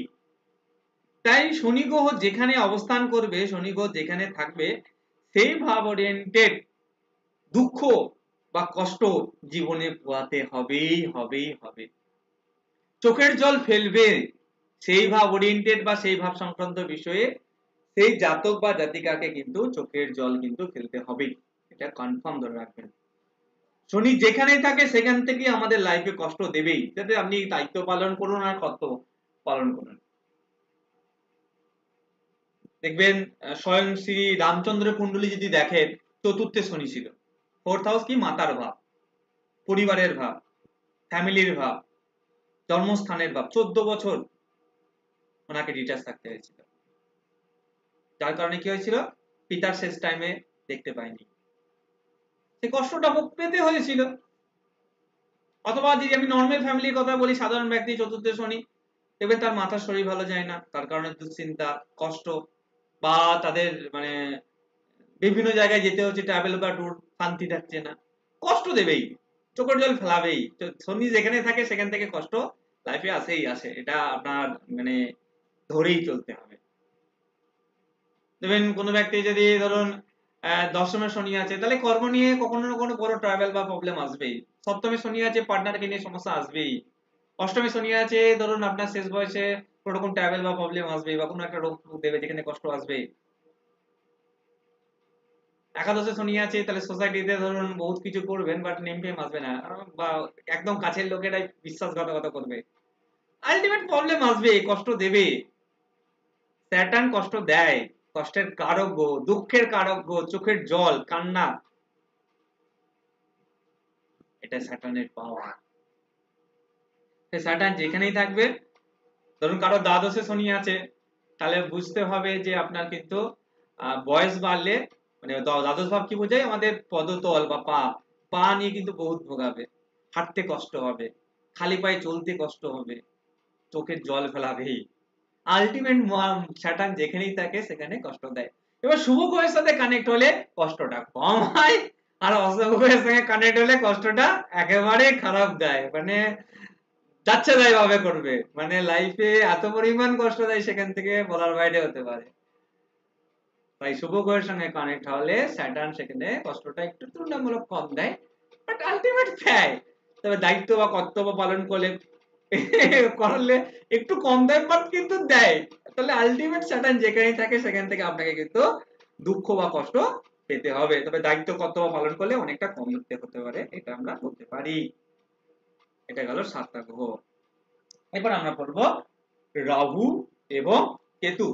তাই শনি গ্রহ যেখানে অবস্থান করবে, শনি গ্রহ যেখানে থাকবে, সেই ভাব ওরিয়েন্টেড দুঃখ বা কষ্ট জীবনে পোয়াতে হবেই হবেই হবে। চোখের জল ফেলবে সেই ভাব ওরিয়েন্টেড বা সেই ভাব সংক্রান্ত বিষয়ে সেই জাতক বা জাতিকাকে কিন্তু চোখের জল কিন্তু ফেলতে হবেই, এটা কনফার্ম ধরে রাখবেন। শনি যেখানেই থাকে সেখান থেকে আমাদের লাইফে কষ্ট দেবেই, যাতে আপনি দায়িত্ব পালন করুন আর কর্তব্য পালন করুন। দেখবেন স্বয়ং শ্রী রামচন্দ্র কুণ্ডলী যদি দেখেন, চতুর্থে শনি ছিল। ফোর্থ হাউস কি, মাতার ভাব, পরিবারের ভাব, ফ্যামিলির ভাব, জন্মস্থানের ভাব। 14 বছর ওনাকে ডিটাচ থাকতে হয়েছিল, যার কারণে কি হয়েছিল, পিতার শেষ টাইমে দেখতে পাইনি, সে কষ্টটা পেতে হয়েছিল। অথবা যদি আমি নর্মাল ফ্যামিলির কথা বলি, সাধারণ ব্যক্তি চতুর্থে শনি, দেখবেন তার মাথার শরীর ভালো যায় না, তার কারণে দুশ্চিন্তা, কষ্ট, বা তাদের মানে বিভিন্ন জায়গায় যেতে হচ্ছে, ট্রাভেল বা ট্যুর, শান্তি থাকছে না, কষ্ট দেবেই, চোখের জল ফেলাবেই। তো শনি যেখানে থাকে সেখান থেকে কষ্ট লাইফে আসেই আসে, এটা আপনার মানে ধরেই চলতে হবে। দেখবেন কোনো ব্যক্তি যদি ধরুন দশমে শনি আছে, তাহলে কর্ম নিয়ে কখনো না কখনো বড় ট্রাভেল বা প্রবলেম আসবেই। সপ্তমে শনি আছে, পার্টনারকে নিয়ে সমস্যা আসবেই। অষ্টমে শনি আছে, ধরুন আপনার শেষ বয়সে কোনো রকম ট্রাভেল বা প্রবলেম আসবেই, বা কোনো একটা রোগ দেবে যেখানে কষ্ট আসবেই। একাদশে শনি আছে, তাহলে সোসাইটিতে ধরুন বহুত কিছু করবেন, বাট নেম ফেম আসবে না, বা একদম কাছের লোকেরাই বিশ্বাসঘাতকতা করবে, আলটিমেট প্রবলেম আসবে, কষ্ট দেবে। স্যাটার্ন কষ্ট দেয়, কষ্টের কারক গ্রহ, দুঃখের কারক গ্রহ, চোখের জল, কান্না, এটা স্যাটার্নের পাওয়া। স্যাটার্ন যেখানেই থাকবে, ধরুন কারো দ্বাদশে শনি আছে, তাহলে বুঝতে হবে যে আপনার কিন্তু বয়স বাড়লে, মানে দ্বাদশ ভাব কি বোঝায়, আমাদের পদতল বা পা, পা নিয়ে কিন্তু বহুত ভোগাবে, হাঁটতে কষ্ট হবে, খালি পায়ে চলতে কষ্ট হবে, চোখের জল ফেলাবেই। আলটিমেট স্যাটার্ন যেখানেই থাকে সেখানে কষ্ট দেয়। এবার শুভ গ্রহের সাথে কানেক্ট হলে কষ্টটা কম হয়, আর অশুভ গ্রহের সঙ্গে কানেক্ট হলে কষ্টটা একেবারে খারাপ দেয়, মানে যাচ্ছে তাই ভাবে করবে, মানে লাইফে এত পরিমাণ কষ্ট দেয় সেখান থেকে বলার বাইরে হতে পারে। তাই শুভ গ্রহের সঙ্গে কানেক্ট হলে স্যাটার্ন সেখানে কষ্টটা একটু তুলনামূলক কম দেয়, বাট আলটিমেট দেয়। তবে দায়িত্ব বা কর্তব্য পালন করলে করলে একটু কম দেয়, বাট কিন্তু দেয়। তাহলে আলটিমেট স্যাটার্ন যেখানেই থাকে সেখান থেকে আপনাকে কিন্তু দুঃখ বা কষ্ট পেতে হবে, তবে দায়িত্ব কর্তব্য পালন করলে অনেকটা কম দিতে হতে পারে, এটা আমরা বলতে পারি। এটা গেল 7টা গ্রহ। এবার আমরা পড়বো রাহু এবং কেতু।